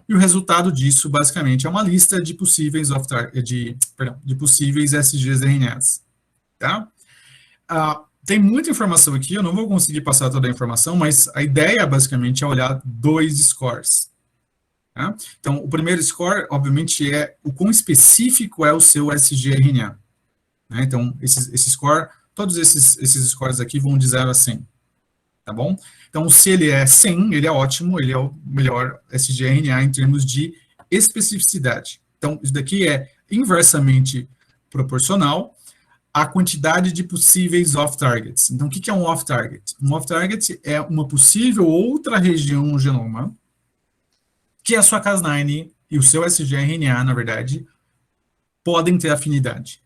e o resultado disso, basicamente, é uma lista de possíveis, de possíveis SGs RNAs, tá? Tem muita informação aqui, eu não vou conseguir passar toda a informação, mas a ideia, basicamente, é olhar 2 scores. Tá? Então, o primeiro score, obviamente, é o quão específico é o seu SG-RNA. Né? Então, esse score, todos esses scores aqui vão de 0 a 100. Tá bom? Então, se ele é 100, ele é ótimo, ele é o melhor SG-RNA em termos de especificidade. Então, isso daqui é inversamente proporcional a quantidade de possíveis off-targets. Então, o que é um off-target? Um off-target é uma possível outra região no genoma que a sua Cas9 e o seu SG-RNA, na verdade, podem ter afinidade.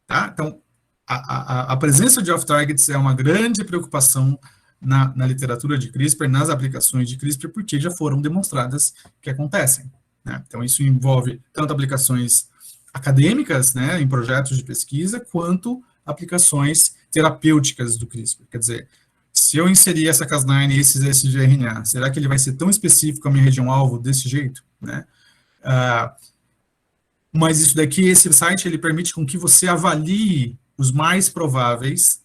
Tá? Então, a presença de off-targets é uma grande preocupação na literatura de CRISPR, nas aplicações de CRISPR, porque já foram demonstradas que acontecem. Né? Então, isso envolve tanto aplicações acadêmicas, né, em projetos de pesquisa, quanto aplicações terapêuticas do CRISPR. Quer dizer, se eu inserir essa Cas9 e esses SG-RNA, será que ele vai ser tão específico a minha região-alvo desse jeito? Né? Mas isso daqui, esse site, ele permite com que você avalie os mais prováveis,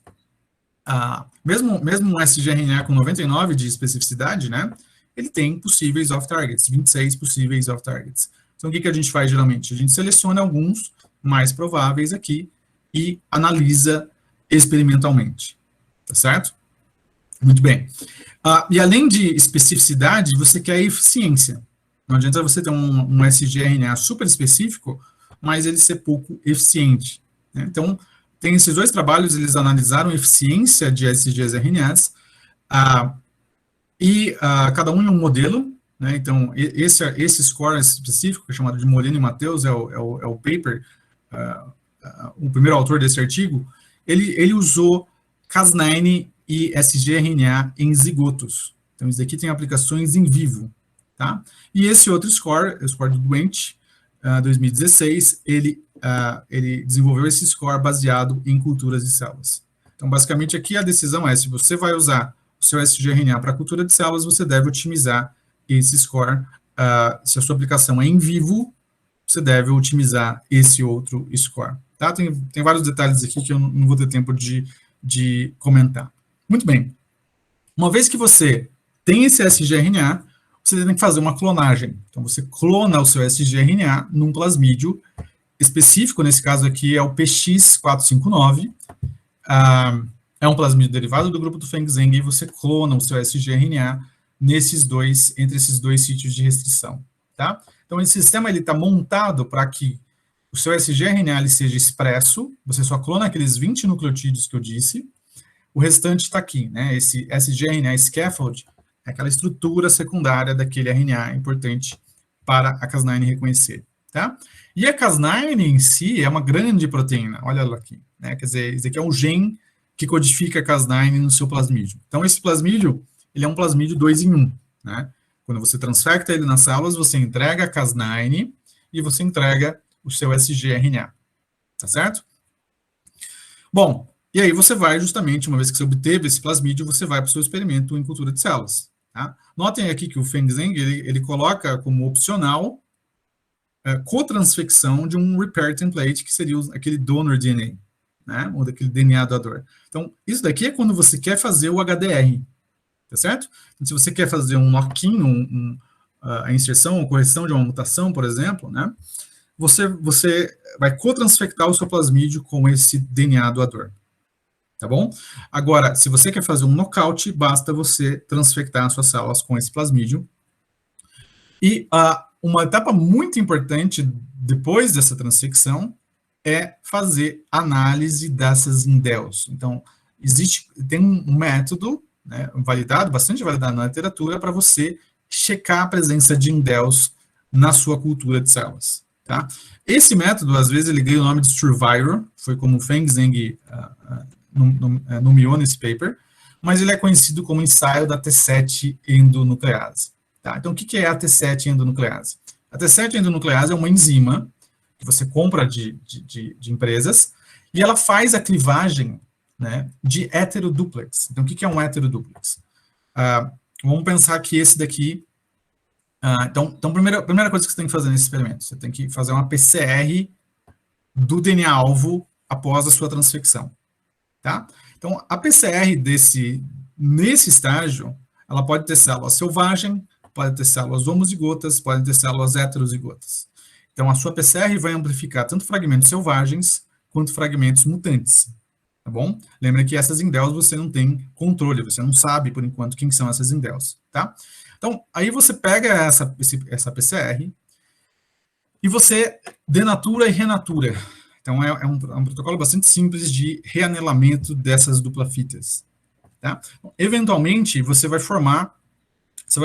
mesmo um SG-RNA com 99 de especificidade, né, ele tem possíveis off-targets, 26 possíveis off-targets. Então, o que a gente faz geralmente? A gente seleciona alguns mais prováveis aqui e analisa experimentalmente, tá certo? Muito bem. E além de especificidade, você quer eficiência. Não adianta você ter um SG-RNA super específico, mas ele ser pouco eficiente. Né? Então, tem esses 2 trabalhos, eles analisaram a eficiência de SGs-RNAs, cada um em um modelo. Né? Então, esse score específico, que é chamado de Moreno e Mateus, é o paper, o primeiro autor desse artigo, ele usou Cas9 e SG-RNA em zigotos. Então, isso aqui tem aplicações em vivo. Tá? E esse outro score, o score do doente, 2016, ele desenvolveu esse score baseado em culturas de células. Então, basicamente, aqui a decisão é, se você vai usar o seu SG-RNA para cultura de células, você deve otimizar esse score. Se a sua aplicação é em vivo, você deve otimizar esse outro score. Tá? Tem vários detalhes aqui que eu não vou ter tempo de comentar. Muito bem. Uma vez que você tem esse SG-RNA, você tem que fazer uma clonagem. Então, você clona o seu SG-RNA num plasmídio específico, nesse caso aqui é o PX459, é um plasmídio derivado do grupo do Feng Zheng, e você clona o seu SG-RNA entre esses 2 sítios de restrição. Tá? Então, esse sistema está montado para que o seu SG-RNA ele seja expresso, você só clona aqueles 20 nucleotídeos que eu disse, o restante está aqui, né? Esse SG-RNA scaffold é aquela estrutura secundária daquele RNA importante para a Cas9 reconhecer, tá? E a Cas9 em si é uma grande proteína, olha ela aqui, né? Quer dizer, esse aqui é um gene que codifica a Cas9 no seu plasmídio. Então, esse plasmídio, ele é um plasmídio 2 em 1, né? Quando você transfecta ele nas células, você entrega a Cas9 e você entrega o seu SG-RNA, tá certo? Bom, e aí você vai justamente, uma vez que você obteve esse plasmídio, você vai para o seu experimento em cultura de células. Tá? Notem aqui que o Feng Zheng, ele coloca como opcional cotransfecção de um repair template, que seria aquele donor DNA, né? Ou daquele DNA doador. Então, isso daqui é quando você quer fazer o HDR, tá certo? Então, se você quer fazer um knock-in, a inserção ou correção de uma mutação, por exemplo, né? Você vai cotransfectar o seu plasmídio com esse DNA doador. Tá bom? Agora, se você quer fazer um knockout, basta você transfectar as suas células com esse plasmídio. E uma etapa muito importante depois dessa transfecção é fazer análise dessas indels. Então, tem um método, né, bastante validado na literatura, para você checar a presença de indels na sua cultura de células. Tá? Esse método, às vezes, ele ganha o nome de Survivor, foi como o Feng Zheng nomeou nesse paper, mas ele é conhecido como ensaio da T7 endonuclease. Tá? Então, o que é a T7 endonuclease? A T7 endonuclease é uma enzima que você compra de empresas, e ela faz a clivagem, né, de heteroduplex. Então, o que é um heteroduplex? Vamos pensar que esse daqui... então, primeira coisa que você tem que fazer nesse experimento, você tem que fazer uma PCR do DNA-alvo após a sua transfecção. Tá? Então, a PCR nesse estágio, ela pode ter células selvagem, pode ter células homozigotas, pode ter células heterozigotas. Então, a sua PCR vai amplificar tanto fragmentos selvagens quanto fragmentos mutantes, tá bom? Lembra que essas indels você não tem controle, você não sabe, por enquanto, quem são essas indels, tá? Então, aí você pega essa PCR e você denatura e renatura. Então, é um protocolo bastante simples de reanelamento dessas dupla fitas, tá? Eventualmente, você vai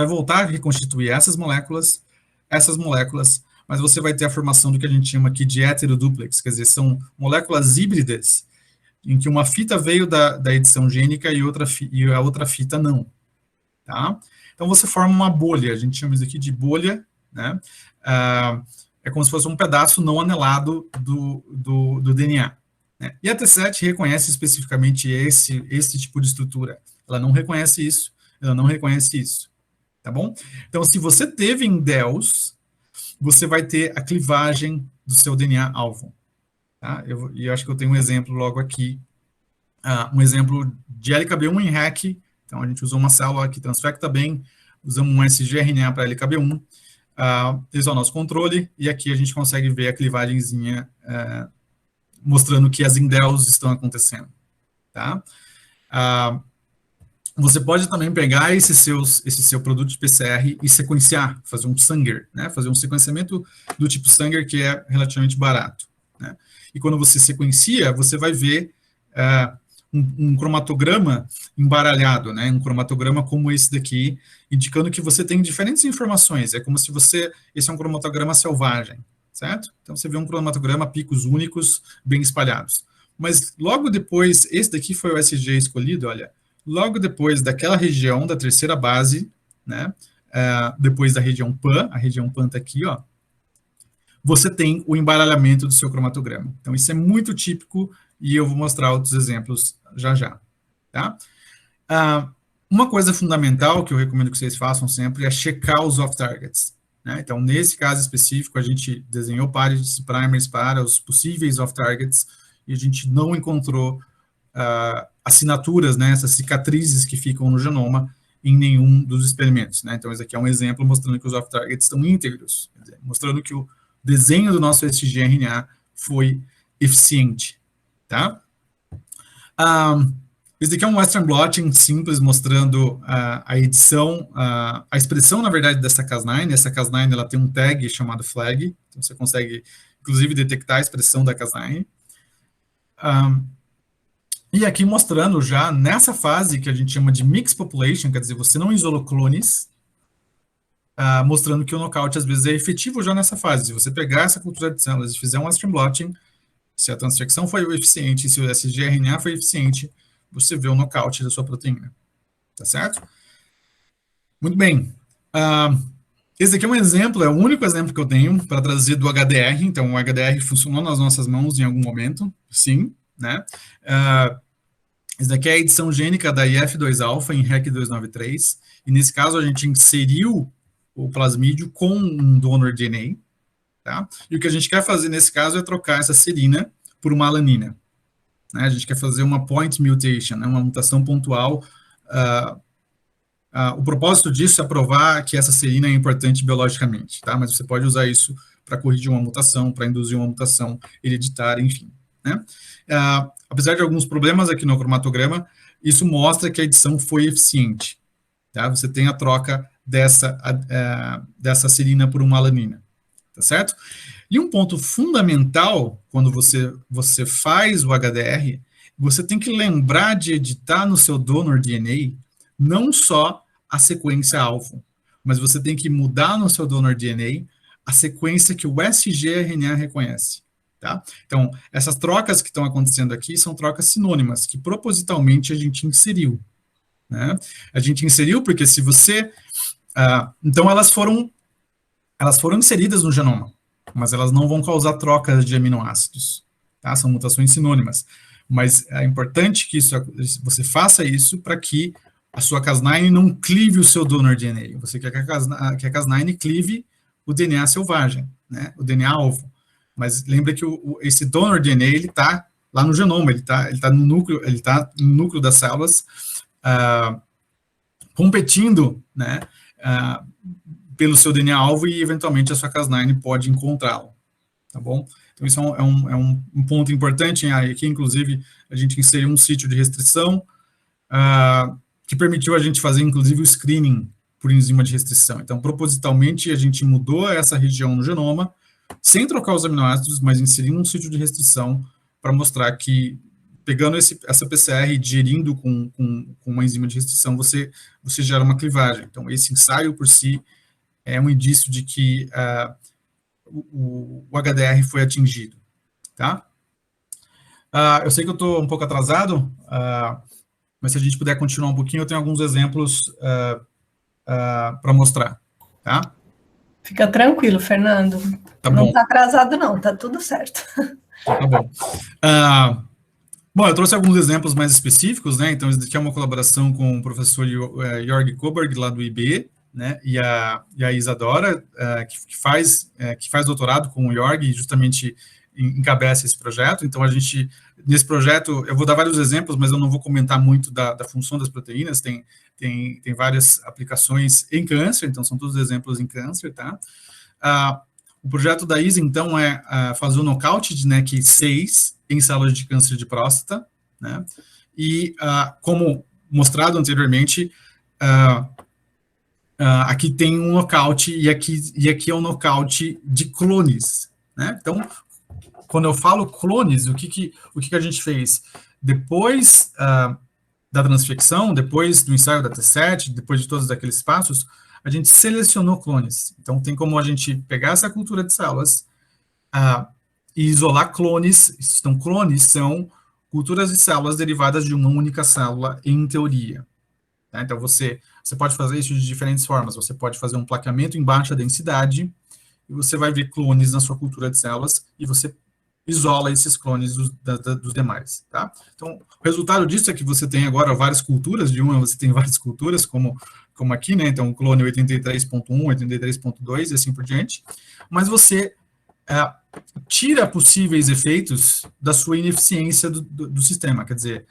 voltar a reconstituir essas moléculas, mas você vai ter a formação do que a gente chama aqui de heteroduplex, quer dizer, são moléculas híbridas, em que uma fita veio da edição gênica e a outra fita não, tá? Então, você forma uma bolha, a gente chama isso aqui de bolha, né? É como se fosse um pedaço não anelado do DNA. Né? E a T7 reconhece especificamente esse tipo de estrutura. Ela não reconhece isso, tá bom? Então, se você teve indels, você vai ter a clivagem do seu DNA-alvo. Tá? Eu acho que eu tenho um exemplo logo aqui, um exemplo de LKB1 em REC. Então, a gente usou uma célula que transfecta bem, usamos um sgRNA para LKB1, esse é o nosso controle, e aqui a gente consegue ver a clivagenzinha mostrando que as indels estão acontecendo. Tá? Você pode também pegar esse seu produto de PCR e sequenciar, fazer um Sanger, né? Fazer um sequenciamento do tipo Sanger, que é relativamente barato. Né? E quando você sequencia, você vai ver um cromatograma embaralhado, né? Um cromatograma como esse daqui, indicando que você tem diferentes informações. É como se esse é um cromatograma selvagem, certo? Então você vê um cromatograma, picos únicos, bem espalhados. Mas logo depois, esse daqui foi o SG escolhido, olha, logo depois daquela região da terceira base, né, depois da região PAN, a região PAN está aqui, ó, você tem o embaralhamento do seu cromatograma. Então, isso é muito típico e eu vou mostrar outros exemplos já. Tá? Uma coisa fundamental que eu recomendo que vocês façam sempre é checar os off-targets. Né? Então, nesse caso específico, a gente desenhou pares primers para os possíveis off-targets e a gente não encontrou assinaturas, né, essas cicatrizes que ficam no genoma em nenhum dos experimentos. Né? Então, esse aqui é um exemplo mostrando que os off-targets estão íntegros, quer dizer, mostrando que o desenho do nosso sgRNA foi eficiente. Tá? Esse aqui é um Western blotting simples, mostrando a edição, a expressão, na verdade, dessa Cas9. Essa Cas9 ela tem um tag chamado flag, então você consegue, inclusive, detectar a expressão da Cas9. E aqui mostrando já nessa fase que a gente chama de mixed population, quer dizer, você não isolou clones, mostrando que o knockout às vezes é efetivo já nessa fase. Se você pegar essa cultura de células e fizer um Western blotting, se a transfecção foi eficiente, se o sgRNA foi eficiente, você vê o knockout da sua proteína. Tá certo? Muito bem. Esse aqui é um exemplo, é o único exemplo que eu tenho para trazer do HDR. Então, o HDR funcionou nas nossas mãos em algum momento, sim, né? Esse daqui é a edição gênica da IF2-alfa em REC293, e nesse caso a gente inseriu o plasmídio com um donor DNA, tá? E o que a gente quer fazer nesse caso é trocar essa serina por uma alanina. Né? A gente quer fazer uma point mutation, né? Uma mutação pontual. O propósito disso é provar que essa serina é importante biologicamente, tá? Mas você pode usar isso para corrigir uma mutação, para induzir uma mutação hereditária, enfim. Né? Apesar de alguns problemas aqui no cromatograma, isso mostra que a edição foi eficiente. Tá? Você tem a troca dessa serina por uma alanina. Tá certo? E um ponto fundamental, quando você faz o HDR, você tem que lembrar de editar no seu donor DNA não só a sequência alvo, mas você tem que mudar no seu donor DNA a sequência que o sgRNA reconhece. Tá? Então, essas trocas que estão acontecendo aqui são trocas sinônimas, que propositalmente a gente inseriu. né? A gente inseriu porque se você... então, elas foram inseridas no genoma, mas elas não vão causar trocas de aminoácidos, tá? São mutações sinônimas. Mas é importante que você faça isso para que a sua Cas9 não clive o seu donor DNA. Você quer que a Cas9 clive o DNA selvagem, né? O DNA alvo. Mas lembra que esse donor DNA, ele está lá no genoma, ele tá no núcleo das células, competindo, né, pelo seu DNA alvo, e eventualmente a sua Cas9 pode encontrá-lo, tá bom? Então isso é um ponto importante. Aqui, inclusive, a gente inseriu um sítio de restrição, que permitiu a gente fazer, inclusive, o screening por enzima de restrição. Então, propositalmente, a gente mudou essa região no genoma, sem trocar os aminoácidos, mas inserindo um sítio de restrição para mostrar que, pegando essa PCR e digerindo com uma enzima de restrição, você gera uma clivagem. Então, esse ensaio por si é um indício de que o HDR foi atingido, tá? Eu sei que eu estou um pouco atrasado, mas se a gente puder continuar um pouquinho, eu tenho alguns exemplos para mostrar, tá? Fica tranquilo, Fernando. Tá não bom. está atrasado, não, tá tudo certo. Tá bom. Bom, eu trouxe alguns exemplos mais específicos, né? Então, isso aqui é uma colaboração com o professor Jörg Koberg, lá do IB, né? E a Isadora, que faz doutorado com o Jörg, e justamente encabeça esse projeto. Então, nesse projeto, eu vou dar vários exemplos, mas eu não vou comentar muito da função das proteínas. Tem várias aplicações em câncer, então são todos exemplos em câncer, tá? O projeto da Isa, então, é fazer o nocaute de NEC6 em células de câncer de próstata, né? E, como mostrado anteriormente, aqui tem um nocaute, e aqui é um nocaute de clones, né? Então, quando eu falo clones, o que a gente fez? Depois da transfecção, depois do ensaio da T7, depois de todos aqueles passos, a gente selecionou clones. Então, tem como a gente pegar essa cultura de células e isolar clones. Então, clones são culturas de células derivadas de uma única célula, em teoria. Tá? Então, você pode fazer isso de diferentes formas. Você pode fazer um plaqueamento em baixa densidade, e você vai ver clones na sua cultura de células, e você isola esses clones dos demais, tá? Então, o resultado disso é que você tem agora várias culturas, você tem várias culturas, como aqui, né? Então, o clone 83.1, 83.2 e assim por diante, mas você tira possíveis efeitos da sua ineficiência do sistema, quer dizer,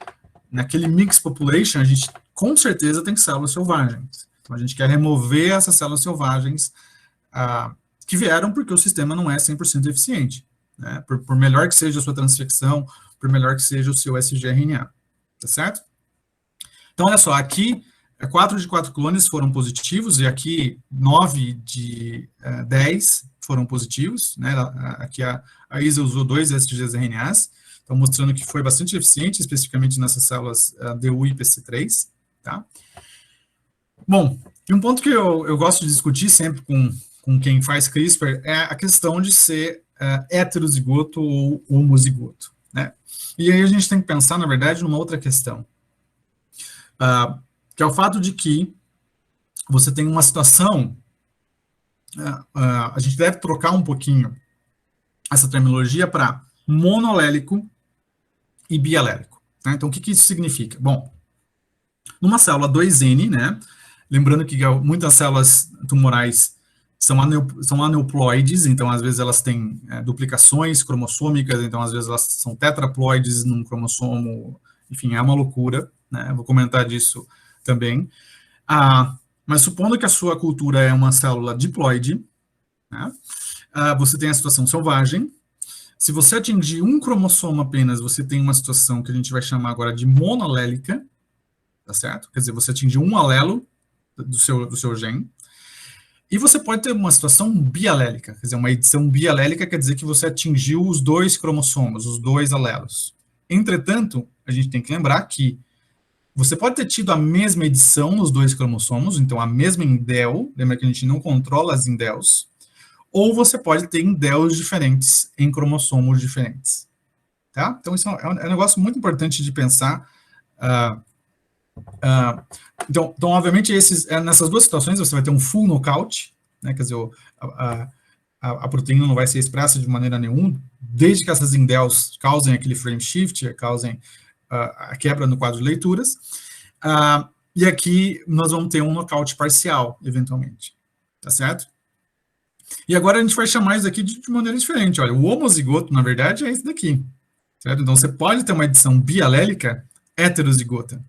naquele mix population, a gente com certeza tem células selvagens. Então, a gente quer remover essas células selvagens que vieram porque o sistema não é 100% eficiente. Né, por melhor que seja a sua transfecção, por melhor que seja o seu sgRNA, tá certo? Então, olha só, aqui, 4 de 4 clones foram positivos, e aqui 9 de 10 foram positivos, né? Aqui a Isa usou 2 sgRNAs, então mostrando que foi bastante eficiente, especificamente nessas células DU e PC3, tá? Bom, e um ponto que eu gosto de discutir sempre com quem faz CRISPR é a questão de ser heterozigoto ou homozigoto, né? E aí a gente tem que pensar, na verdade, numa outra questão, que é o fato de que você tem uma situação, a gente deve trocar um pouquinho essa terminologia para monolélico e bialélico, né? Então, o que isso significa? Bom, numa célula 2N, né? Lembrando que muitas células tumorais são aneuploides, então às vezes elas têm duplicações cromossômicas, então às vezes elas são tetraploides num cromossomo, enfim, é uma loucura, né? Vou comentar disso também. Mas supondo que a sua cultura é uma célula diploide, né? Você tem a situação selvagem. Se você atingir um cromossomo apenas, você tem uma situação que a gente vai chamar agora de monolélica, tá certo? Quer dizer, você atingiu um alelo do seu gene. E você pode ter uma situação bialélica, quer dizer, uma edição bialélica quer dizer que você atingiu os 2 cromossomos, os 2 alelos. Entretanto, a gente tem que lembrar que você pode ter tido a mesma edição nos 2 cromossomos, então a mesma indel, lembra que a gente não controla as indels, ou você pode ter indels diferentes em cromossomos diferentes, tá? Então isso é um negócio muito importante de pensar Então, obviamente, nessas duas situações, você vai ter um full knockout, né, quer dizer, a proteína não vai ser expressa de maneira nenhuma, desde que essas indels causem aquele frame shift, causem a quebra no quadro de leituras, e aqui nós vamos ter um knockout parcial, eventualmente, tá certo? E agora a gente vai chamar isso aqui de maneira diferente, olha, o homozigoto, na verdade, é esse daqui, certo? Então, você pode ter uma edição bialélica heterozigota,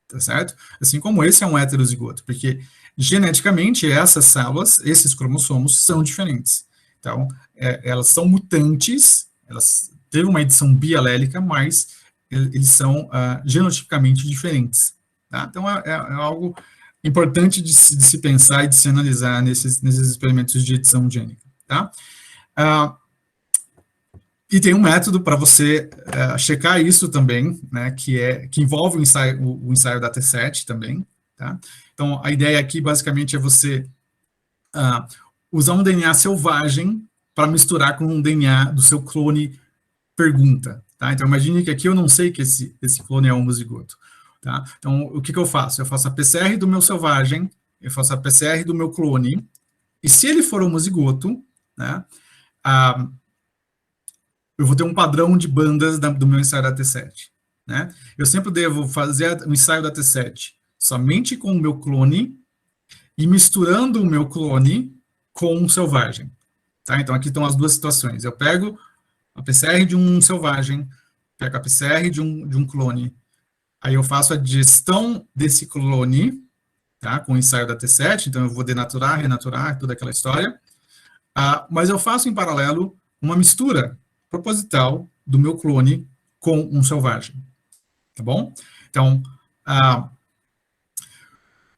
tá certo? Assim como esse é um heterozigoto, porque geneticamente essas células, esses cromossomos são diferentes. Então, elas são mutantes, elas têm uma edição bialélica, mas eles são genotipicamente diferentes. Tá? Então, é algo importante de se pensar e de se analisar nesses experimentos de edição gênica. Tá? E tem um método para você checar isso também, né, que envolve o ensaio da T7 também. Tá? Então, a ideia aqui, basicamente, é você usar um DNA selvagem para misturar com um DNA do seu clone pergunta. Tá? Então, imagine que aqui eu não sei que esse clone é homozigoto. Tá? Então, o que eu faço? Eu faço a PCR do meu selvagem, eu faço a PCR do meu clone, e se ele for homozigoto, né, eu vou ter um padrão de bandas do meu ensaio da T7. Né? Eu sempre devo fazer o ensaio da T7 somente com o meu clone e misturando o meu clone com um selvagem. Tá? Então, aqui estão as duas situações. Eu pego a PCR de um selvagem, pego a PCR de um clone, aí eu faço a digestão desse clone, tá? Com o ensaio da T7, então eu vou denaturar, renaturar, toda aquela história, mas eu faço em paralelo uma mistura proposital do meu clone com um selvagem, tá bom? Então,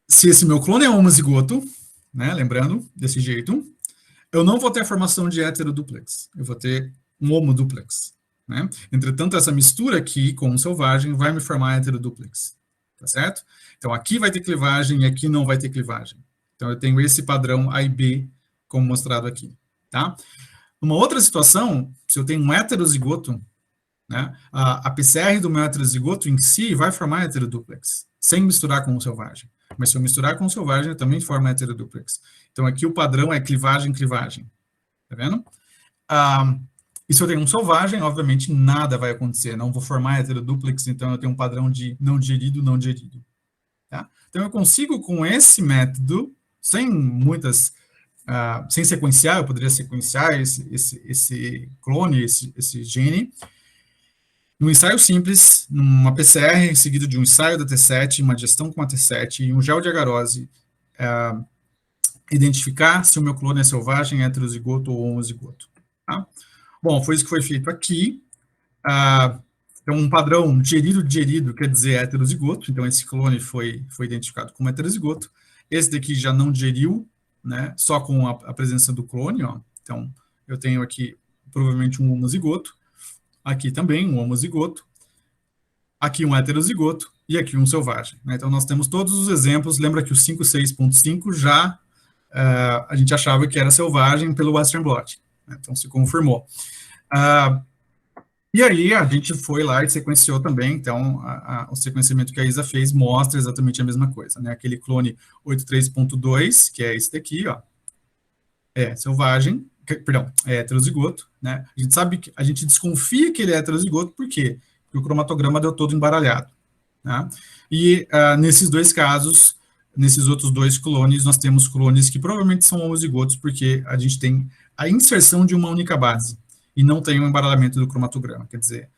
se esse meu clone é homozigoto, né, lembrando, desse jeito, eu não vou ter a formação de heteroduplex, eu vou ter um homoduplex, né? Entretanto, essa mistura aqui com um selvagem vai me formar heteroduplex, tá certo? Então, aqui vai ter clivagem e aqui não vai ter clivagem. Então, eu tenho esse padrão A e B, como mostrado aqui, tá? Numa outra situação, se eu tenho um heterozigoto, né, a PCR do meu heterozigoto em si vai formar heteroduplex, sem misturar com o selvagem. Mas se eu misturar com o selvagem, também forma heteroduplex. Então, aqui o padrão é clivagem, clivagem. Tá vendo? E se eu tenho um selvagem, obviamente, nada vai acontecer. Não vou formar heteroduplex, então eu tenho um padrão de não digerido, não digerido. Tá? Então, eu consigo, com esse método, sem muitas... sem sequenciar, eu poderia sequenciar esse clone, esse gene, num ensaio simples, numa PCR, seguido de um ensaio da T7, uma digestão com a T7 e um gel de agarose, identificar se o meu clone é selvagem, heterozigoto ou homozigoto. Tá? Bom, foi isso que foi feito aqui. Então, um padrão digerido quer dizer heterozigoto, então esse clone foi identificado como heterozigoto. Esse daqui já não digeriu, né, só com a presença do clone, ó. Então, eu tenho aqui provavelmente um homozigoto, aqui também um homozigoto, aqui um heterozigoto e aqui um selvagem. Né? Então, nós temos todos os exemplos. Lembra que o 5.6.5 já a gente achava que era selvagem pelo Western blot. Né? Então, se confirmou. E aí, a gente foi lá e sequenciou também. Então, o sequenciamento que a Isa fez mostra exatamente a mesma coisa. Né? Aquele clone 83.2, que é esse daqui, ó, é selvagem, perdão, é heterozigoto, né? A gente sabe que a gente desconfia que ele é heterozigoto, por quê? Porque o cromatograma deu todo embaralhado, né? E nesses dois casos, nesses outros dois clones, nós temos clones que provavelmente são homozigotos, porque a gente tem a inserção de uma única base e não tem o embaralhamento do cromatograma. Quer dizer,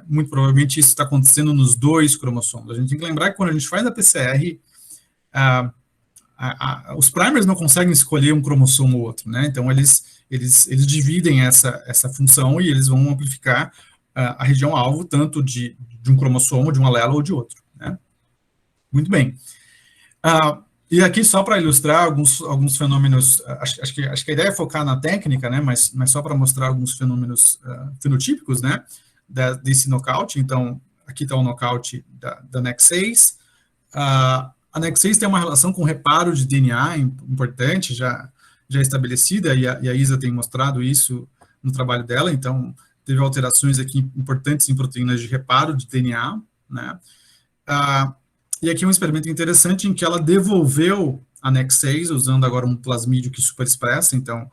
muito provavelmente isso está acontecendo nos dois cromossomos. A gente tem que lembrar que quando a gente faz a PCR, os primers não conseguem escolher um cromossomo ou outro, né? Então, eles dividem essa função e eles vão amplificar a região-alvo, tanto de um cromossomo, de um alelo ou de outro, né? Muito bem. E aqui, só para ilustrar alguns fenômenos, acho que a ideia é focar na técnica, né? Mas só para mostrar alguns fenômenos fenotípicos, né? Desse knockout. Então, aqui está o knockout da NEC6. A NEC6 tem uma relação com reparo de DNA importante, já estabelecida, e a Isa tem mostrado isso no trabalho dela. Então, teve alterações aqui importantes em proteínas de reparo de DNA, né? E aqui um experimento interessante em que ela devolveu a NEC6, usando agora um plasmídio que superexpressa, então,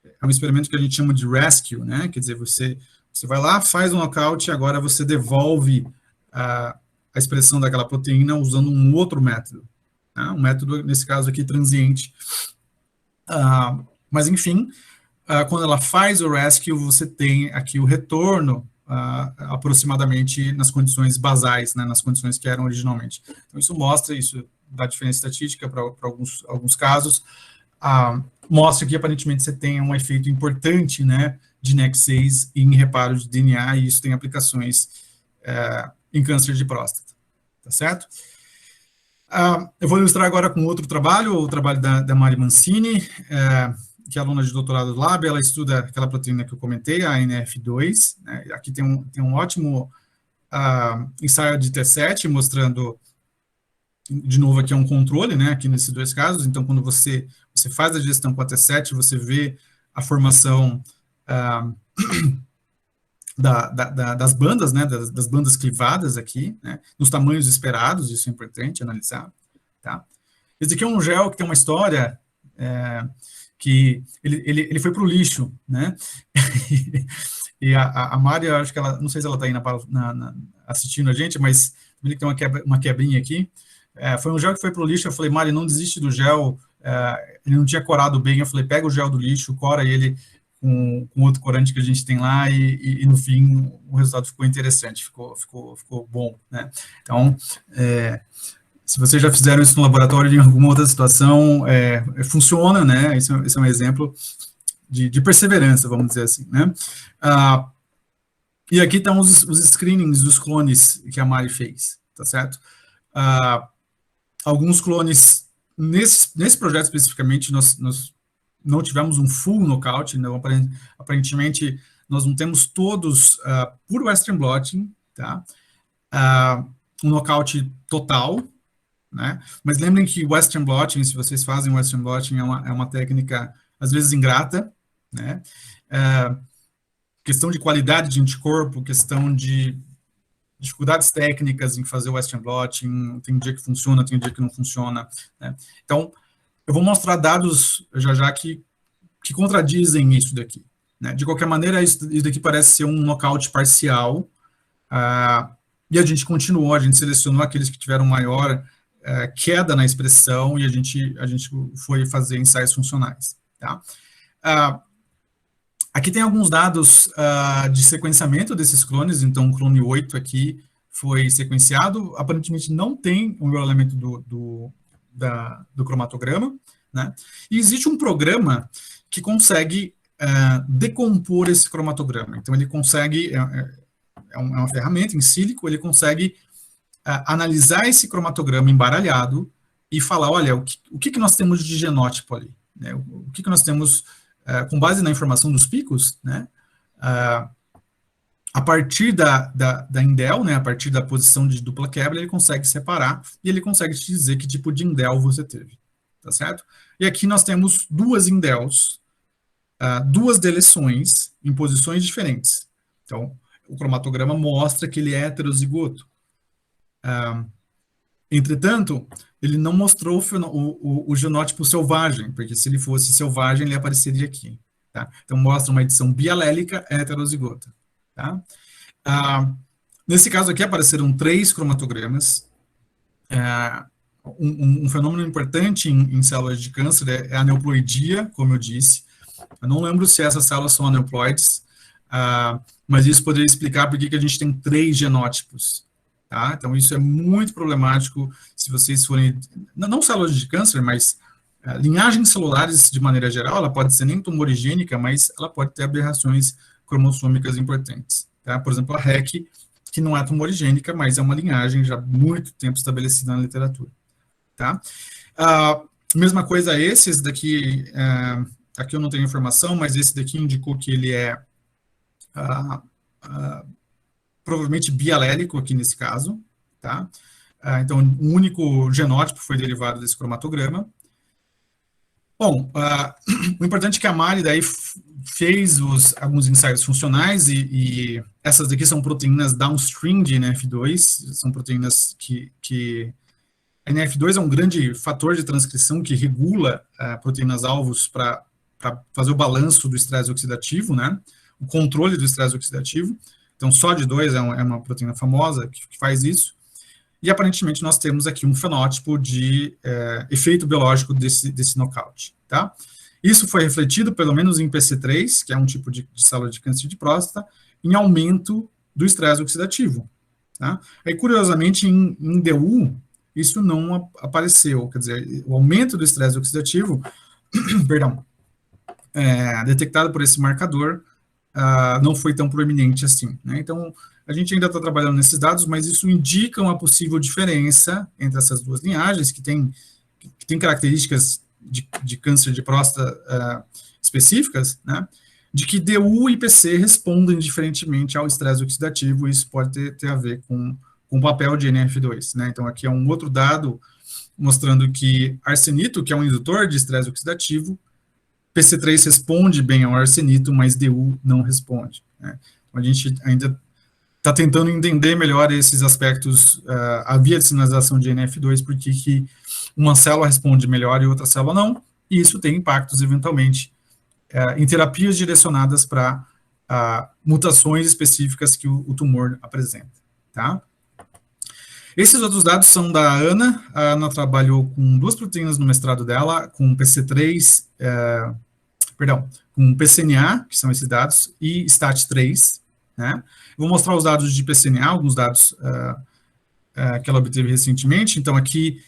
é um experimento que a gente chama de rescue, né, quer dizer, você vai lá, faz um knockout e agora você devolve a expressão daquela proteína usando um outro método, né, um método, nesse caso aqui, transiente. Mas, enfim, quando ela faz o rescue, você tem aqui o retorno aproximadamente nas condições basais, né, nas condições que eram originalmente. Então, isso mostra, isso dá diferença estatística para alguns casos, mostra que, aparentemente, você tem um efeito importante, né, de NEC6 em reparo de DNA, e isso tem aplicações em câncer de próstata, tá certo? Eu vou ilustrar agora com outro trabalho, o trabalho da Mari Mancini, que é aluna de doutorado do Lab. Ela estuda aquela proteína que eu comentei, a NF2, né? Aqui tem um ótimo ensaio de T7, mostrando, de novo, aqui é um controle, né, aqui nesses dois casos. Então, quando você faz a digestão com a T7, você vê a formação das bandas, né, das bandas clivadas aqui, né, nos tamanhos esperados. Isso é importante analisar, tá? Esse aqui é um gel que tem uma história, que ele foi para o lixo, né, e a Mari, acho que ela, não sei se ela está aí assistindo a gente, mas ele tem uma quebrinha aqui. Foi um gel que foi para o lixo. Eu falei, Mari, não desiste do gel, ele não tinha corado bem. Eu falei, pega o gel do lixo, cora ele com outro corante que a gente tem lá, e no fim o resultado ficou interessante, ficou bom, né? Então, se vocês já fizeram isso no laboratório em alguma outra situação, funciona, né? Esse é um exemplo de perseverança, vamos dizer assim, né? E aqui estão os screenings dos clones que a Mari fez, tá certo? Alguns clones, nesse projeto especificamente, nós não tivemos um full knockout, não, aparentemente nós não temos todos por Western blotting, tá? Um knockout total, né? Mas lembrem que Western blotting, se vocês fazem Western blotting, é uma técnica, às vezes, ingrata, né? Questão de qualidade de anticorpo, questão de dificuldades técnicas em fazer o Western blotting, tem dia que funciona, tem dia que não funciona, né? Então, eu vou mostrar dados já que contradizem isso daqui, né? De qualquer maneira, isso daqui parece ser um knockout parcial, e a gente continuou, a gente selecionou aqueles que tiveram maior queda na expressão, e a gente foi fazer ensaios funcionais, tá? Aqui tem alguns dados de sequenciamento desses clones. Então, o clone 8 aqui foi sequenciado, aparentemente não tem um elemento do cromatograma, né? E existe um programa que consegue decompor esse cromatograma. Então, ele consegue, é uma ferramenta em sílico, ele consegue analisar esse cromatograma embaralhado e falar, olha, o que nós temos de genótipo ali, né? O que nós temos, com base na informação dos picos, né? A partir da indel, né, a partir da posição de dupla quebra, ele consegue separar, e ele consegue te dizer que tipo de indel você teve, tá certo? E aqui nós temos duas indels, duas deleções em posições diferentes. Então, o cromatograma mostra que ele é heterozigoto. Entretanto, ele não mostrou o genótipo selvagem, porque se ele fosse selvagem, ele apareceria aqui, tá? Então, mostra uma edição bialélica heterozigota, tá? Nesse caso aqui, apareceram 3 cromatogramas. Um fenômeno importante em células de câncer é a aneuploidia, como eu disse. Eu não lembro se essas células são aneuploides, mas isso poderia explicar por que a gente tem 3 genótipos. Tá? Então, isso é muito problemático se vocês forem, não células de câncer, mas linhagens celulares de maneira geral. Ela pode ser nem tumorigênica, mas ela pode ter aberrações cromossômicas importantes. Tá? Por exemplo, a REC, que não é tumorigênica, mas é uma linhagem já há muito tempo estabelecida na literatura. Tá? Mesma coisa esse daqui, aqui eu não tenho informação, mas esse daqui indicou que ele é provavelmente bialélico aqui nesse caso, tá? Então, o único genótipo foi derivado desse cromatograma. Bom, o importante é que a Mari daí fez alguns ensaios funcionais, e essas daqui são proteínas downstream de NF2, são proteínas que A NF2 é um grande fator de transcrição que regula proteínas-alvos para fazer o balanço do estresse oxidativo, né? O controle do estresse oxidativo. Então, SOD2 é uma proteína famosa que faz isso. E, aparentemente, nós temos aqui um fenótipo de efeito biológico desse knockout, tá? Isso foi refletido, pelo menos em PC3, que é um tipo de célula de câncer de próstata, em aumento do estresse oxidativo, tá? Aí, curiosamente, em DU, isso não apareceu, quer dizer, o aumento do estresse oxidativo, perdão, detectado por esse marcador, não foi tão proeminente assim, né? Então, a gente ainda está trabalhando nesses dados, mas isso indica uma possível diferença entre essas duas linhagens, que tem características de câncer de próstata específicas, né? De que DU e PC respondem diferentemente ao estresse oxidativo, e isso pode ter a ver com o papel de NF2, né? Então, aqui é um outro dado mostrando que arsenito, que é um indutor de estresse oxidativo, PC3 responde bem ao arsenito, mas DU não responde, né? Então, a gente ainda está tentando entender melhor esses aspectos, a via de sinalização de NF2, porque que uma célula responde melhor e outra célula não, e isso tem impactos, eventualmente, em terapias direcionadas para mutações específicas que o tumor apresenta, tá? Esses outros dados são da Ana. A Ana trabalhou com 2 proteínas no mestrado dela, com PC3, com PCNA, que são esses dados, e STAT3, né? Vou mostrar os dados de PCNA, alguns dados que ela obteve recentemente. Então, aqui,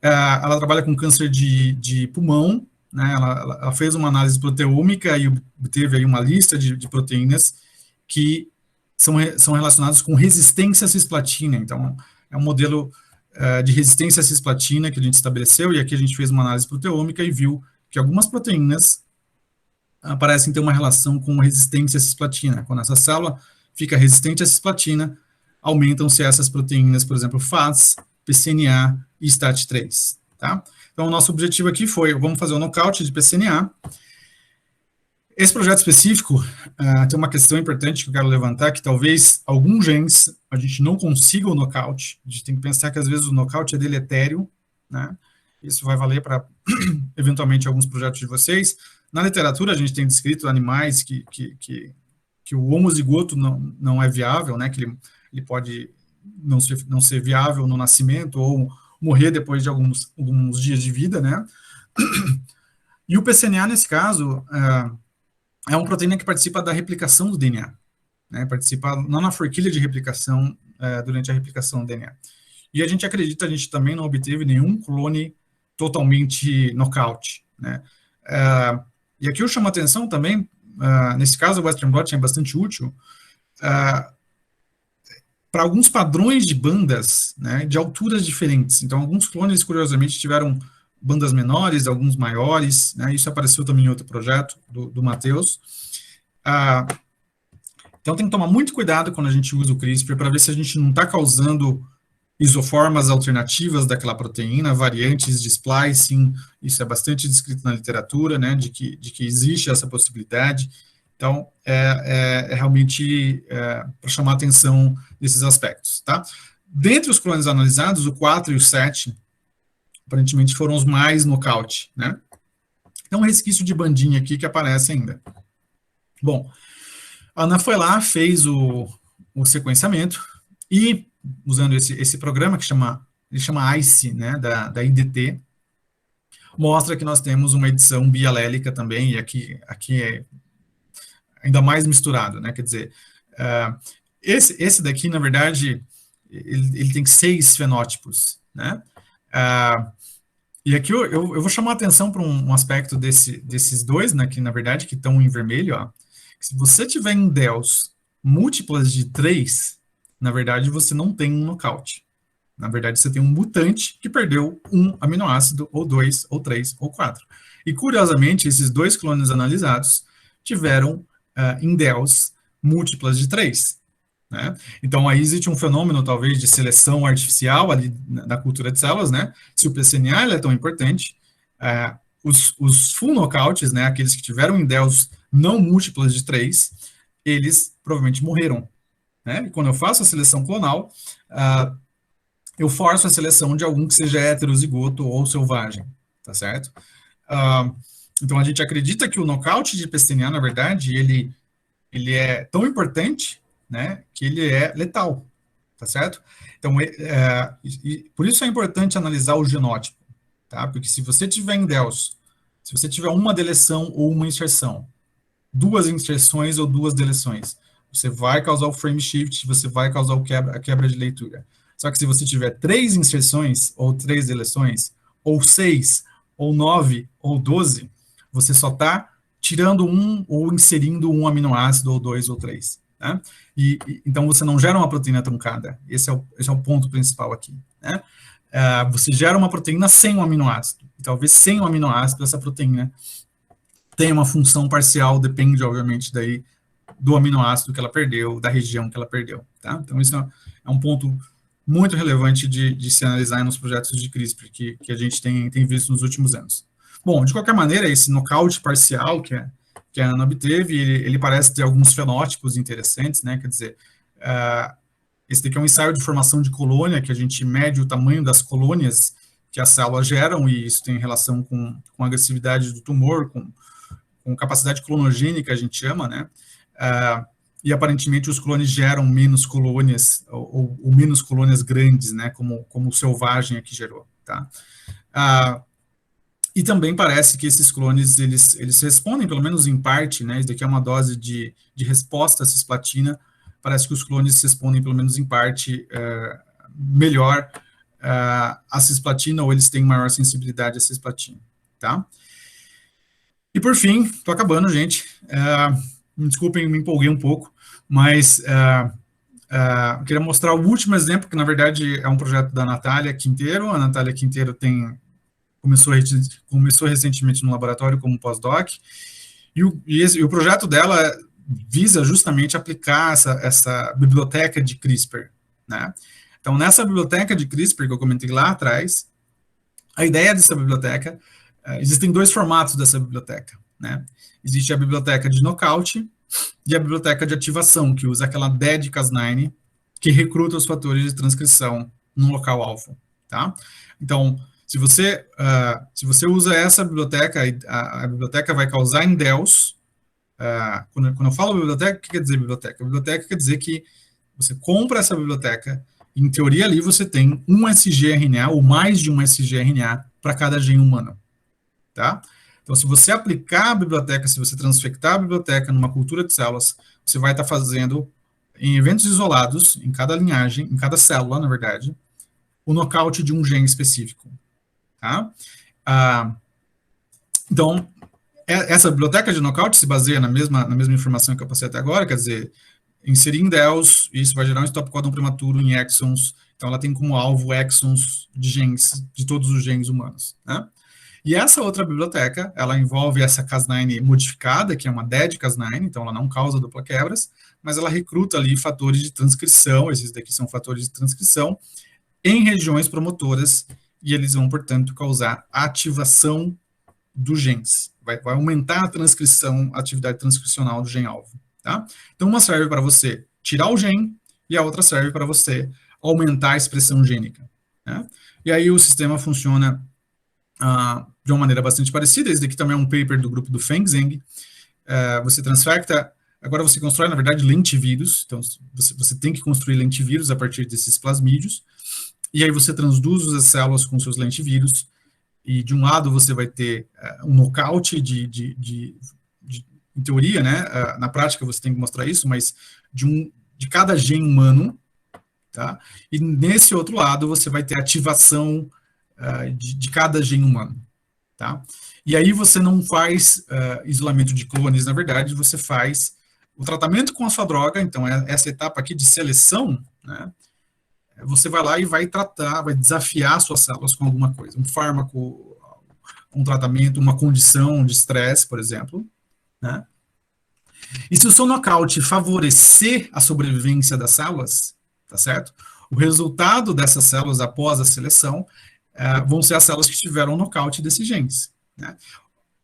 ela trabalha com câncer de pulmão, né? Ela fez uma análise proteômica e obteve aí uma lista de proteínas que são relacionadas com resistência à cisplatina. Então, é um modelo de resistência à cisplatina que a gente estabeleceu, e aqui a gente fez uma análise proteômica e viu que algumas proteínas parecem ter uma relação com resistência à cisplatina. Quando essa célula fica resistente à cisplatina, aumentam-se essas proteínas, por exemplo, FAS, PCNA e STAT3, tá? Então, o nosso objetivo aqui foi, vamos fazer o knockout de PCNA. Esse projeto específico tem uma questão importante que eu quero levantar, que talvez alguns genes a gente não consiga o knockout. A gente tem que pensar que, às vezes, o knockout é deletério, né? Isso vai valer para, eventualmente, alguns projetos de vocês. Na literatura, a gente tem descrito animais que o homozigoto não é viável, né? Que ele pode não ser viável no nascimento ou morrer depois de alguns dias de vida, né? E o PCNA, nesse caso, é uma proteína que participa da replicação do DNA, né? Participa não na forquilha de replicação, durante a replicação do DNA. E a gente acredita, a gente também não obteve nenhum clone totalmente knockout, né? E aqui eu chamo a atenção também, nesse caso o Western blot é bastante útil, para alguns padrões de bandas, né, de alturas diferentes. Então, alguns clones, curiosamente, tiveram bandas menores, alguns maiores, né? Isso apareceu também em outro projeto do Matheus. Então, tem que tomar muito cuidado quando a gente usa o CRISPR para ver se a gente não está causando isoformas alternativas daquela proteína, variantes de splicing. Isso é bastante descrito na literatura, né, de que existe essa possibilidade. Então, realmente para chamar a atenção desses aspectos, tá? Dentre os clones analisados, o 4 e o 7, aparentemente foram os mais knockout, né? Então, um resquício de bandinha aqui que aparece ainda. Bom, a Ana foi lá, fez o sequenciamento e, usando esse programa que ele chama ICE, né, da IDT, mostra que nós temos uma edição bialélica também, e aqui é ainda mais misturado, né? Quer dizer, esse daqui, na verdade, ele tem 6 fenótipos, né? E aqui eu vou chamar a atenção para um aspecto desses dois, né, que na verdade que estão em vermelho, ó. Se você tiver em DELs múltiplas de 3, na verdade você não tem um knockout. Na verdade você tem um mutante que perdeu um aminoácido, ou 2, ou 3, ou 4. E curiosamente, esses 2 clones analisados tiveram em DELs múltiplas de 3. Né? Então, aí existe um fenômeno, talvez, de seleção artificial ali na cultura de células, né? Se o PCNA é tão importante, os full knockouts, né, aqueles que tiveram em DELs não múltiplas de 3, eles provavelmente morreram. Né? E quando eu faço a seleção clonal, eu forço a seleção de algum que seja heterozigoto ou selvagem, tá certo? Então, a gente acredita que o nocaute de Pestania, na verdade, ele é tão importante, né, que ele é letal, tá certo? Então, por isso é importante analisar o genótipo, tá? Porque se você tiver em DELS, se você tiver uma deleção ou uma inserção, duas inserções ou duas deleções, você vai causar o frame shift, você vai causar a quebra de leitura. Só que se você tiver 3 inserções, ou 3 deleções, ou 6, ou 9, ou 12, você só está tirando um ou inserindo um aminoácido, ou 2, ou 3. Né? Então, você não gera uma proteína truncada. Esse é o ponto principal aqui. Né? Você gera uma proteína sem um aminoácido. E talvez sem um aminoácido, essa proteína tenha uma função parcial, depende, obviamente, daí do aminoácido que ela perdeu, da região que ela perdeu. Tá? Então, isso é um ponto muito relevante de se analisar nos projetos de CRISPR que a gente tem visto nos últimos anos. Bom, de qualquer maneira, esse nocaute parcial que a Ana obteve, ele parece ter alguns fenótipos interessantes, né? Quer dizer, esse daqui é um ensaio de formação de colônia, que a gente mede o tamanho das colônias que as células geram, e isso tem relação com a agressividade do tumor, com capacidade clonogênica, a gente chama, né? E aparentemente os clones geram menos colônias, ou menos colônias grandes, né? Como o selvagem aqui gerou, tá? E também parece que esses clones, eles respondem, pelo menos em parte, né? Isso daqui é uma dose de resposta à cisplatina. Parece que os clones respondem, pelo menos em parte, melhor à cisplatina, ou eles têm maior sensibilidade à cisplatina, tá? E por fim, estou acabando, gente. Me desculpem, me empolguei um pouco, mas eu queria mostrar o último exemplo, que na verdade é um projeto da Natália Quinteiro. A Natália Quinteiro começou recentemente no laboratório como pós-doc, e o projeto dela visa justamente aplicar essa biblioteca de CRISPR, né? Então, nessa biblioteca de CRISPR que eu comentei lá atrás, a ideia dessa biblioteca, existem 2 formatos dessa biblioteca, né? Existe a biblioteca de knockout e a biblioteca de ativação, que usa aquela DED-Cas9, que recruta os fatores de transcrição no local alvo, tá? Então, se você usa essa biblioteca, a biblioteca vai causar em DELS. Quando eu falo biblioteca, o que quer dizer biblioteca? Biblioteca quer dizer que você compra essa biblioteca, e em teoria ali você tem um sgRNA, ou mais de um sgRNA, para cada gene humano, tá? Então, se você aplicar a biblioteca, se você transfectar a biblioteca numa cultura de células, você vai estar fazendo, em eventos isolados, em cada linhagem, em cada célula, na verdade, o nocaute de um gene específico. Tá? Então, essa biblioteca de knockout se baseia na mesma informação que eu passei até agora, quer dizer, inserir em DELS, e isso vai gerar um stop codon prematuro em exons, então ela tem como alvo exons de genes, de todos os genes humanos, né? E essa outra biblioteca, ela envolve essa Cas9 modificada, que é uma DED-Cas9, então ela não causa dupla quebras, mas ela recruta ali fatores de transcrição, esses daqui são fatores de transcrição, em regiões promotoras, e eles vão, portanto, causar a ativação dos genes. Vai aumentar a transcrição, a atividade transcricional do gene-alvo, tá? Então, uma serve para você tirar o gene, e a outra serve para você aumentar a expressão gênica, né? E aí o sistema funciona de uma maneira bastante parecida. Esse daqui também é um paper do grupo do Feng Zheng. Você transfecta, agora você constrói, na verdade, lentivírus, então você tem que construir lentivírus a partir desses plasmídios, e aí você transduz as células com seus lentivírus, e de um lado você vai ter um nocaute em teoria, né, na prática você tem que mostrar isso, mas de cada gene humano, tá? E nesse outro lado você vai ter ativação de cada gene humano, tá? E aí você não faz isolamento de clones, na verdade, você faz o tratamento com a sua droga, então essa etapa aqui de seleção, né, você vai lá e vai tratar, vai desafiar suas células com alguma coisa, um fármaco, um tratamento, uma condição de estresse, por exemplo, né? E se o seu nocaute favorecer a sobrevivência das células, tá certo? O resultado dessas células após a seleção vão ser as células que tiveram nocaute desses genes, né?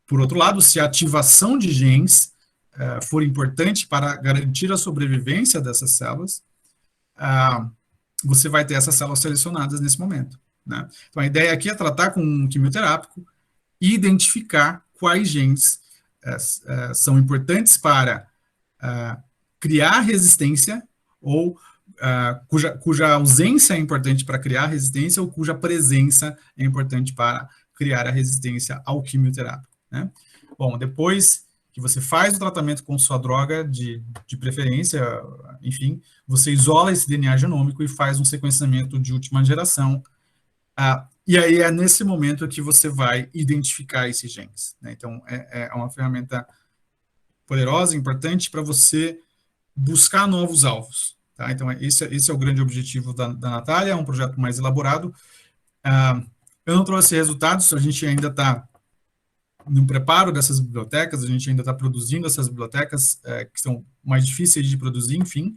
Por outro lado, se a ativação de genes for importante para garantir a sobrevivência dessas células, você vai ter essas células selecionadas nesse momento, né? Então, a ideia aqui é tratar com um quimioterápico e identificar quais genes são importantes para criar resistência ou cuja ausência é importante para criar resistência ou cuja presença é importante para criar a resistência ao quimioterápico, né? Bom, depois que você faz o tratamento com sua droga de preferência, enfim, você isola esse DNA genômico e faz um sequenciamento de última geração, e aí é nesse momento que você vai identificar esses genes, né? Então, é uma ferramenta poderosa, importante para você buscar novos alvos, tá? Então, esse é o grande objetivo da Natália, é um projeto mais elaborado. Eu não trouxe resultados, a gente ainda está no preparo dessas bibliotecas, a gente ainda está produzindo essas bibliotecas que são mais difíceis de produzir, enfim,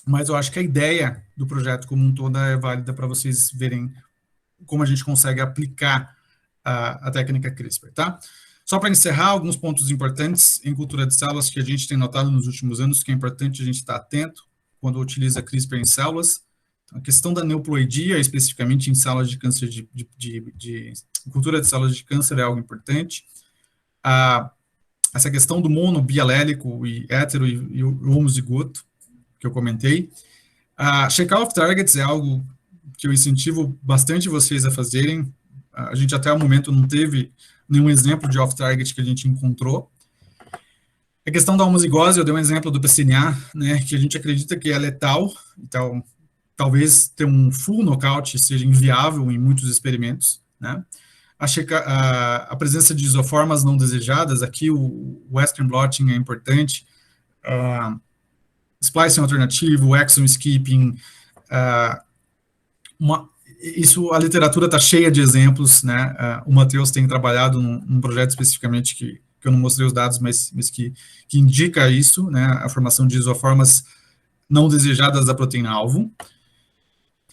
mas eu acho que a ideia do projeto como um todo é válida para vocês verem como a gente consegue aplicar a técnica CRISPR, tá? Só para encerrar, alguns pontos importantes em cultura de células que a gente tem notado nos últimos anos, que é importante a gente estar atento quando utiliza CRISPR em células. A questão da neuploidia, especificamente em células de câncer, de cultura de células de câncer, é algo importante. Essa questão do mono, bialélico e hétero e o homozigoto, que eu comentei. Check off-targets é algo que eu incentivo bastante vocês a fazerem. A gente até o momento não teve nenhum exemplo de off-target que a gente encontrou. A questão da homozigose, eu dei um exemplo do PCNA, né, que a gente acredita que é letal, então talvez ter um full knockout seja inviável em muitos experimentos, né? A presença de isoformas não desejadas, aqui o Western blotting é importante, splicing alternativo, exon skipping, a literatura está cheia de exemplos, né? O Matheus tem trabalhado num projeto especificamente que eu não mostrei os dados, mas que indica isso, né? A formação de isoformas não desejadas da proteína-alvo.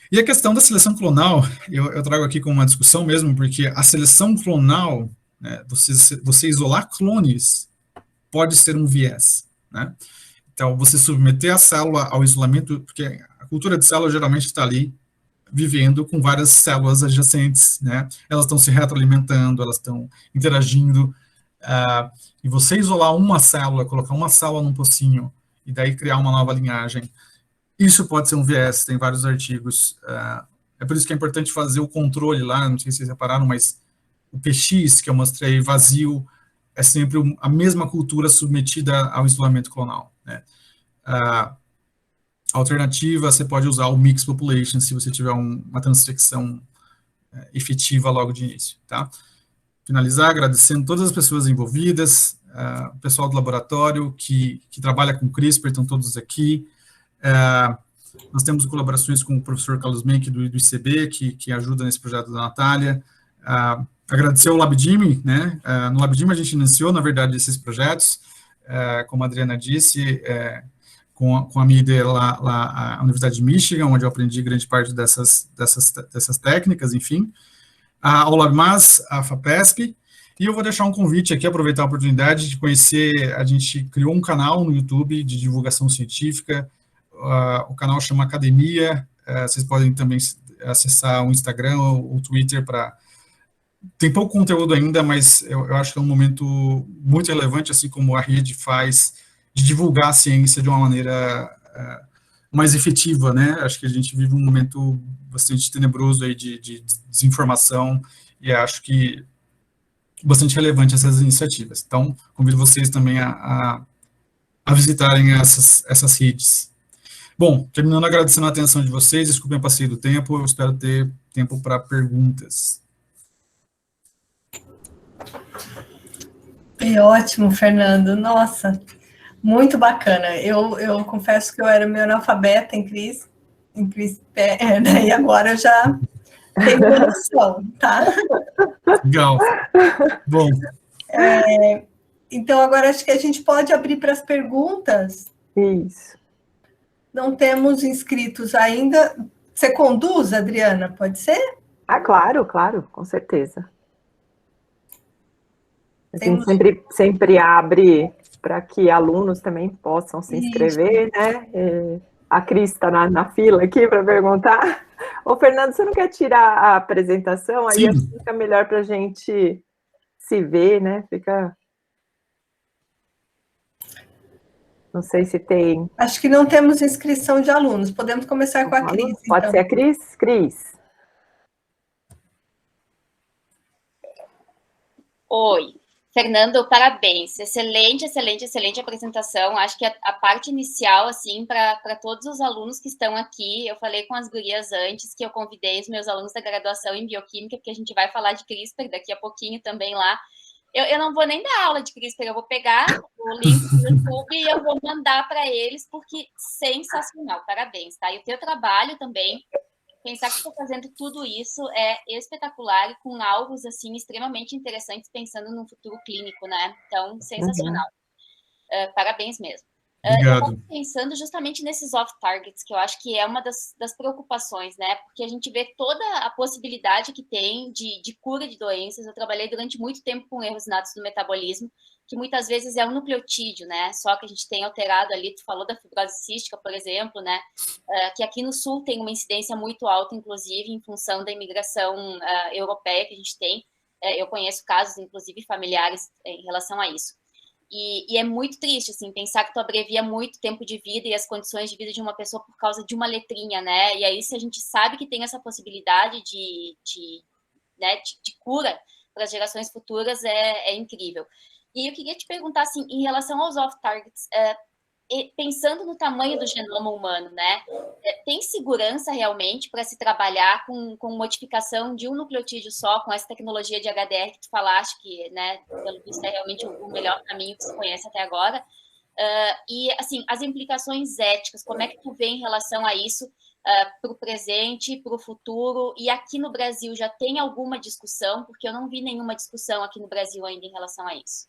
E a questão da seleção clonal, eu trago aqui como uma discussão mesmo, porque a seleção clonal, né, você isolar clones, pode ser um viés, né? Então, você submeter a célula ao isolamento, porque a cultura de célula geralmente está ali vivendo com várias células adjacentes, né? Elas estão se retroalimentando, elas estão interagindo, e você isolar uma célula, colocar uma célula num pocinho, e daí criar uma nova linhagem, isso pode ser um viés, tem vários artigos, é por isso que é importante fazer o controle lá, não sei se vocês repararam, mas o PX que eu mostrei vazio é sempre a mesma cultura submetida ao isolamento clonal, né? Alternativa, você pode usar o Mixed Population se você tiver uma transfecção efetiva logo de início, tá? Finalizar agradecendo todas as pessoas envolvidas, o pessoal do laboratório que trabalha com CRISPR, estão todos aqui. Nós temos colaborações com o professor Carlos Menck do ICB, que ajuda nesse projeto da Natália. Agradecer ao LabDIM, né? No LabDIM a gente iniciou, na verdade, esses projetos, como a Adriana disse, com a minha ideia lá a Universidade de Michigan, onde eu aprendi grande parte dessas técnicas, enfim. Ao LabMas, a FAPESP, e eu vou deixar um convite aqui, aproveitar a oportunidade de conhecer, a gente criou um canal no YouTube de divulgação científica, o canal chama Academia, vocês podem também acessar o Instagram ou o Twitter tem pouco conteúdo ainda, mas eu acho que é um momento muito relevante, assim como a rede faz, de divulgar a ciência de uma maneira mais efetiva, né? Acho que a gente vive um momento bastante tenebroso aí de desinformação, e acho que bastante relevante essas iniciativas. Então, convido vocês também a visitarem essas redes. Bom, terminando agradecendo a atenção de vocês, desculpem o passeio do tempo, eu espero ter tempo para perguntas. É ótimo, Fernando. Nossa, muito bacana. Eu confesso que eu era meio analfabeta em CRISPR, e agora eu já tenho noção, tá? Legal. Bom. Então, agora acho que a gente pode abrir para as perguntas. Isso. Não temos inscritos ainda. Você conduz, Adriana? Pode ser? Claro, com certeza. A gente sempre abre para que alunos também possam se inscrever, né? A Cris está na fila aqui para perguntar. Ô, Fernando, você não quer tirar a apresentação? Aí acho que fica melhor para a gente se ver, né? Fica... Não sei se tem... Acho que não temos inscrição de alunos. Podemos começar com a Cris. Pode então. ser a Cris? Cris. Oi, Fernando, parabéns. Excelente, excelente, excelente apresentação. Acho que a parte inicial, assim, para todos os alunos que estão aqui, eu falei com as gurias antes que eu convidei os meus alunos da graduação em Bioquímica, porque a gente vai falar de CRISPR daqui a pouquinho também lá. Eu não vou nem dar aula de CRISPR, eu vou pegar o link do YouTube e eu vou mandar para eles, porque sensacional, parabéns, tá? E o teu trabalho também, pensar que estou fazendo tudo isso é espetacular e com alvos, assim, extremamente interessantes, pensando no futuro clínico, né? Então, sensacional. Parabéns mesmo. Eu estou pensando justamente nesses off-targets, que eu acho que é uma das preocupações, né? Porque a gente vê toda a possibilidade que tem de cura de doenças. Eu trabalhei durante muito tempo com erros inatos do metabolismo, que muitas vezes é um nucleotídeo, né? Só que a gente tem alterado ali, tu falou da fibrose cística, por exemplo, né? Que aqui no Sul tem uma incidência muito alta, inclusive, em função da imigração europeia que a gente tem. Eu conheço casos, inclusive, familiares em relação a isso. E é muito triste, assim, pensar que tu abrevia muito tempo de vida e as condições de vida de uma pessoa por causa de uma letrinha, né? E aí, se a gente sabe que tem essa possibilidade de cura para as gerações futuras, é incrível. E eu queria te perguntar, assim, em relação aos off-targets, pensando no tamanho do genoma humano, né? Tem segurança realmente para se trabalhar com modificação de um nucleotídeo só, com essa tecnologia de HDR que tu falaste, que, né, pelo visto é realmente o melhor caminho que se conhece até agora? E, assim, as implicações éticas, como é que tu vê em relação a isso para o presente, para o futuro? E aqui no Brasil já tem alguma discussão? Porque eu não vi nenhuma discussão aqui no Brasil ainda em relação a isso.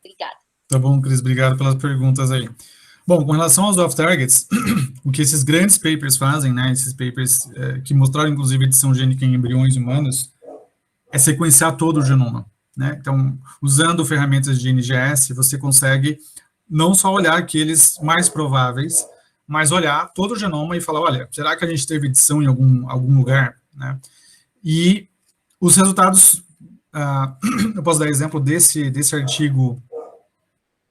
Obrigada. Tá bom, Cris, obrigado pelas perguntas aí. Bom, com relação aos off-targets, o que esses grandes papers fazem, né, esses papers que mostraram, inclusive, edição gênica em embriões humanos, é sequenciar todo o genoma, né? Então, usando ferramentas de NGS, você consegue não só olhar aqueles mais prováveis, mas olhar todo o genoma e falar, olha, será que a gente teve edição em algum lugar, né? E os resultados, eu posso dar exemplo desse artigo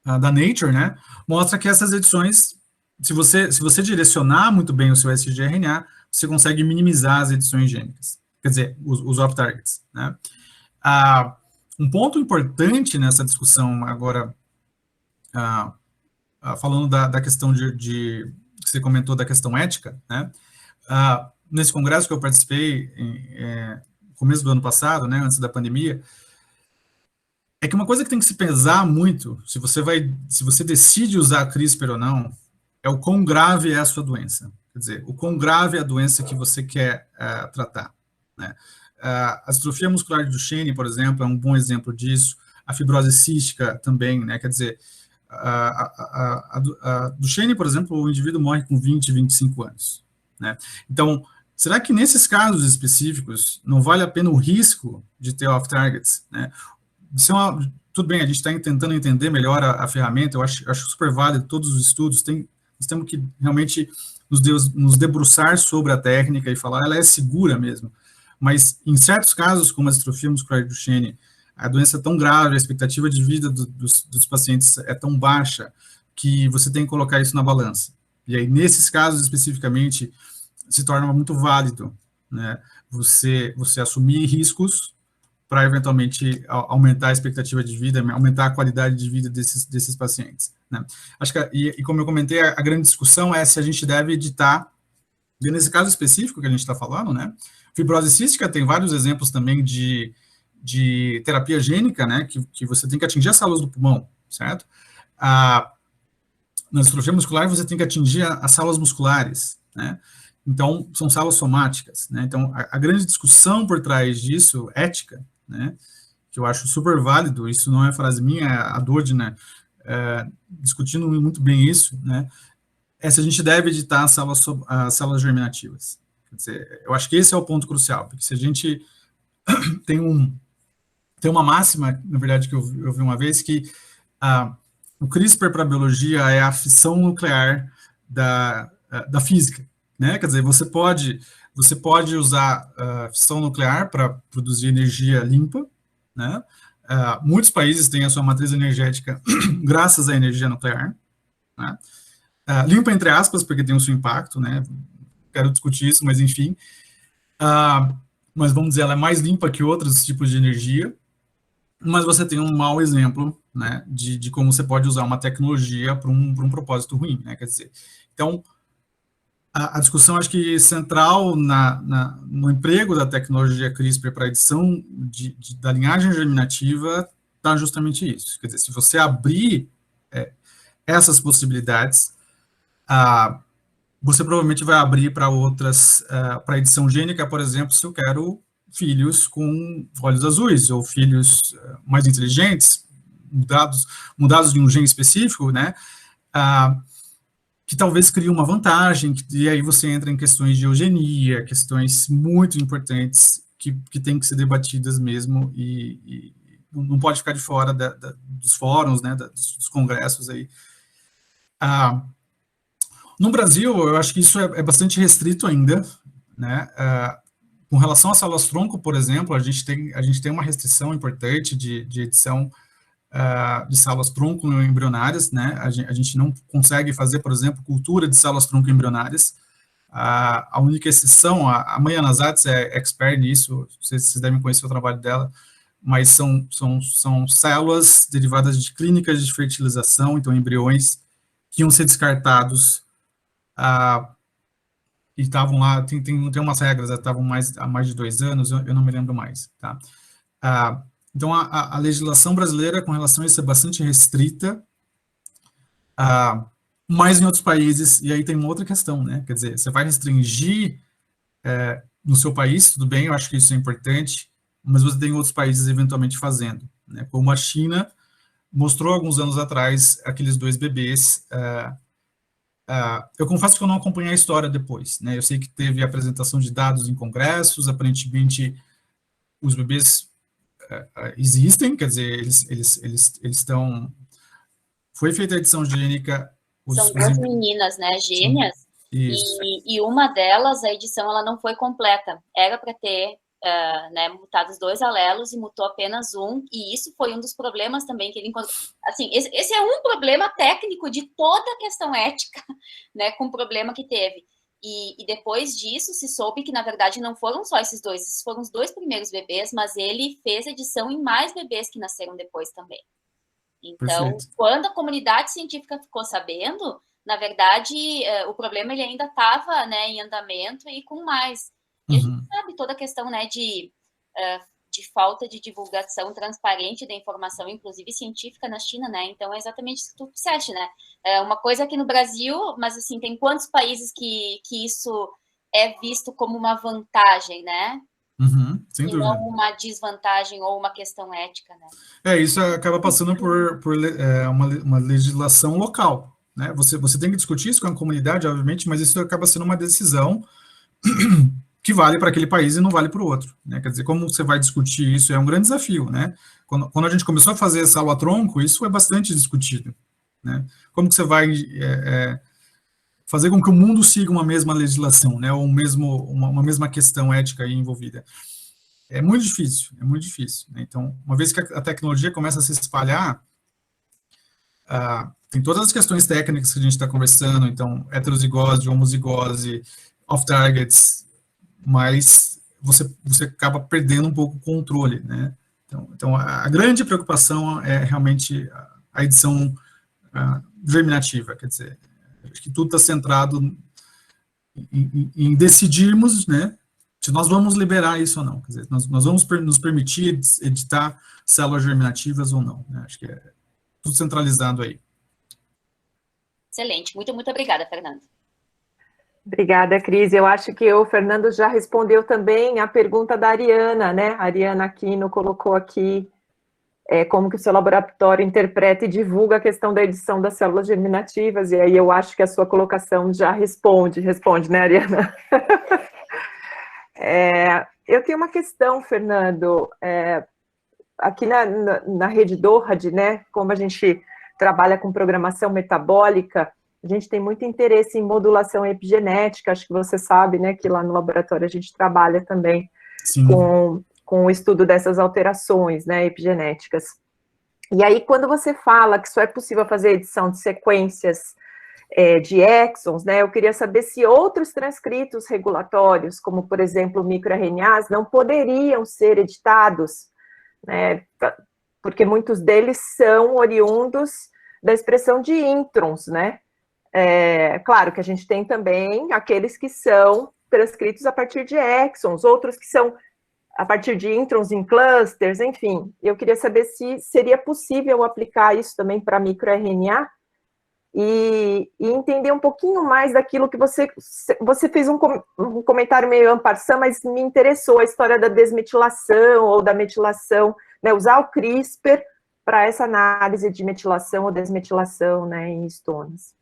da Nature, né, mostra que essas edições, se você direcionar muito bem o seu sgRNA, você consegue minimizar as edições gênicas, quer dizer, os off-targets, né. Um ponto importante nessa discussão agora, falando da questão que você comentou da questão ética, né, nesse congresso que eu participei no começo do ano passado, né, antes da pandemia, é que uma coisa que tem que se pesar muito, se você decide usar CRISPR ou não, é o quão grave é a sua doença. Quer dizer, o quão grave é a doença que você quer tratar, né? A distrofia muscular de Duchenne, por exemplo, é um bom exemplo disso. A fibrose cística também, né? Quer dizer, a Duchenne, por exemplo, o indivíduo morre com 20, 25 anos, né? Então, será que nesses casos específicos não vale a pena o risco de ter off-targets, né? Tudo bem, a gente está tentando entender melhor a ferramenta, eu acho super válido todos os estudos, nós temos que realmente nos debruçar sobre a técnica e falar, ela é segura mesmo, mas em certos casos, como a distrofia muscular de Duchenne, a doença é tão grave, a expectativa de vida dos pacientes é tão baixa, que você tem que colocar isso na balança. E aí, nesses casos especificamente, se torna muito válido, né, você assumir riscos para eventualmente aumentar a expectativa de vida, aumentar a qualidade de vida desses pacientes, né? Acho que, e como eu comentei, a grande discussão é se a gente deve editar, nesse caso específico que a gente está falando, né? Fibrose cística tem vários exemplos também de terapia gênica, né? Que você tem que atingir as células do pulmão, certo? Na distrofia muscular, você tem que atingir as células musculares, né? Então, são células somáticas, né? Então, a grande discussão por trás disso, ética, né, que eu acho super válido, isso não é frase minha, a Dodge, né, discutindo muito bem isso, né, é se a gente deve editar as células germinativas. Quer dizer, eu acho que esse é o ponto crucial, porque se a gente tem uma máxima, na verdade, que eu vi uma vez, que o CRISPR para a biologia é a fissão nuclear da física, né? Quer dizer, você pode usar fissão nuclear para produzir energia limpa, né? Muitos países têm a sua matriz energética graças à energia nuclear, né? Limpa entre aspas, porque tem o seu impacto, né? Quero discutir isso, mas enfim. Mas vamos dizer, ela é mais limpa que outros tipos de energia, mas você tem um mau exemplo, né, de como você pode usar uma tecnologia para um propósito ruim, né? Quer dizer, então, a discussão, acho que central no emprego da tecnologia CRISPR para a edição da linhagem germinativa está justamente isso. Quer dizer, se você abrir essas possibilidades, você provavelmente vai abrir para outras, para edição gênica, por exemplo, se eu quero filhos com olhos azuis, ou filhos mais inteligentes, mudados de um gene específico, né, que talvez crie uma vantagem, e aí você entra em questões de eugenia, questões muito importantes que têm que ser debatidas mesmo, e não pode ficar de fora dos fóruns, né, dos congressos aí. No Brasil, eu acho que isso é bastante restrito ainda, né, com relação a células-tronco, por exemplo, a gente tem uma restrição importante de edição de células-tronco embrionárias, né? A gente não consegue fazer, por exemplo, cultura de células-tronco embrionárias. A única exceção, a Maya Nazatz é expert nisso, vocês devem conhecer o trabalho dela, mas são células derivadas de clínicas de fertilização, então embriões que iam ser descartados e estavam lá, tem umas regras, estavam há mais de 2 anos, eu não me lembro mais, tá? Então, a legislação brasileira com relação a isso é bastante restrita, mas em outros países, e aí tem uma outra questão, né? Quer dizer, você vai restringir no seu país, tudo bem, eu acho que isso é importante, mas você tem outros países eventualmente fazendo, né? Como a China mostrou alguns anos atrás aqueles 2 bebês. Eu confesso que eu não acompanhei a história depois, né? Eu sei que teve apresentação de dados em congressos, aparentemente os bebês existem, quer dizer, eles estão... Foi feita a edição gênica... São 2 meninas, né, gêmeas, e uma delas, a edição, ela não foi completa. Era para ter né, mutado os 2 alelos e mutou apenas um, e isso foi um dos problemas também que ele encontrou. Assim, esse é um problema técnico de toda a questão ética, né, com o problema que teve. E depois disso, se soube que, na verdade, não foram só esses 2, esses foram os 2 primeiros bebês, mas ele fez edição em mais bebês que nasceram depois também. Então, perfeito. Quando a comunidade científica ficou sabendo, na verdade, o problema ele ainda estava, né, em andamento e com mais. E a gente sabe toda a questão, né, de falta de divulgação transparente da informação, inclusive científica, na China, né? Então, é exatamente isso que tu disseste, né? Uma coisa aqui no Brasil, mas, assim, tem quantos países que isso é visto como uma vantagem, né? Sem dúvida. Não uma desvantagem ou uma questão ética, né? Isso acaba passando por uma legislação local, né? Você tem que discutir isso com a comunidade, obviamente, mas isso acaba sendo uma decisão que vale para aquele país e não vale para o outro, né? Quer dizer, como você vai discutir isso é um grande desafio, né? Quando a gente começou a fazer célula-tronco, isso é bastante discutido, né? Como que você vai fazer com que o mundo siga uma mesma legislação, né? Ou uma mesma questão ética aí envolvida? É muito difícil, né? Então, uma vez que a tecnologia começa a se espalhar, tem todas as questões técnicas que a gente está conversando, então, heterozigose, homozigose, off-targets, mas você acaba perdendo um pouco o controle, né? Então a grande preocupação é realmente a edição germinativa, quer dizer, acho que tudo está centrado em decidirmos, né, se nós vamos liberar isso ou não, quer dizer, nós vamos nos permitir editar células germinativas ou não, né? Acho que é tudo centralizado aí. Excelente, muito obrigada, Fernando. Obrigada, Cris. Eu acho que o Fernando já respondeu também a pergunta da Ariana, né? A Ariana Aquino colocou aqui como que o seu laboratório interpreta e divulga a questão da edição das células germinativas, e aí eu acho que a sua colocação já responde, né, Ariana? Eu tenho uma questão, Fernando, aqui na rede DORAD, né, como a gente trabalha com programação metabólica, A gente tem muito interesse em modulação epigenética, acho que você sabe, né, que lá no laboratório a gente trabalha também com o estudo dessas alterações, né, epigenéticas. E aí, quando você fala que só é possível fazer edição de sequências de exons, né, eu queria saber se outros transcritos regulatórios, como, por exemplo, microRNAs, não poderiam ser editados, né, porque muitos deles são oriundos da expressão de introns, né. Claro que a gente tem também aqueles que são transcritos a partir de exons, outros que são a partir de introns em clusters, enfim. Eu queria saber se seria possível aplicar isso também para microRNA e entender um pouquinho mais daquilo que você fez um comentário meio en passant, mas me interessou a história da desmetilação ou da metilação, né, usar o CRISPR para essa análise de metilação ou desmetilação, né, em histones.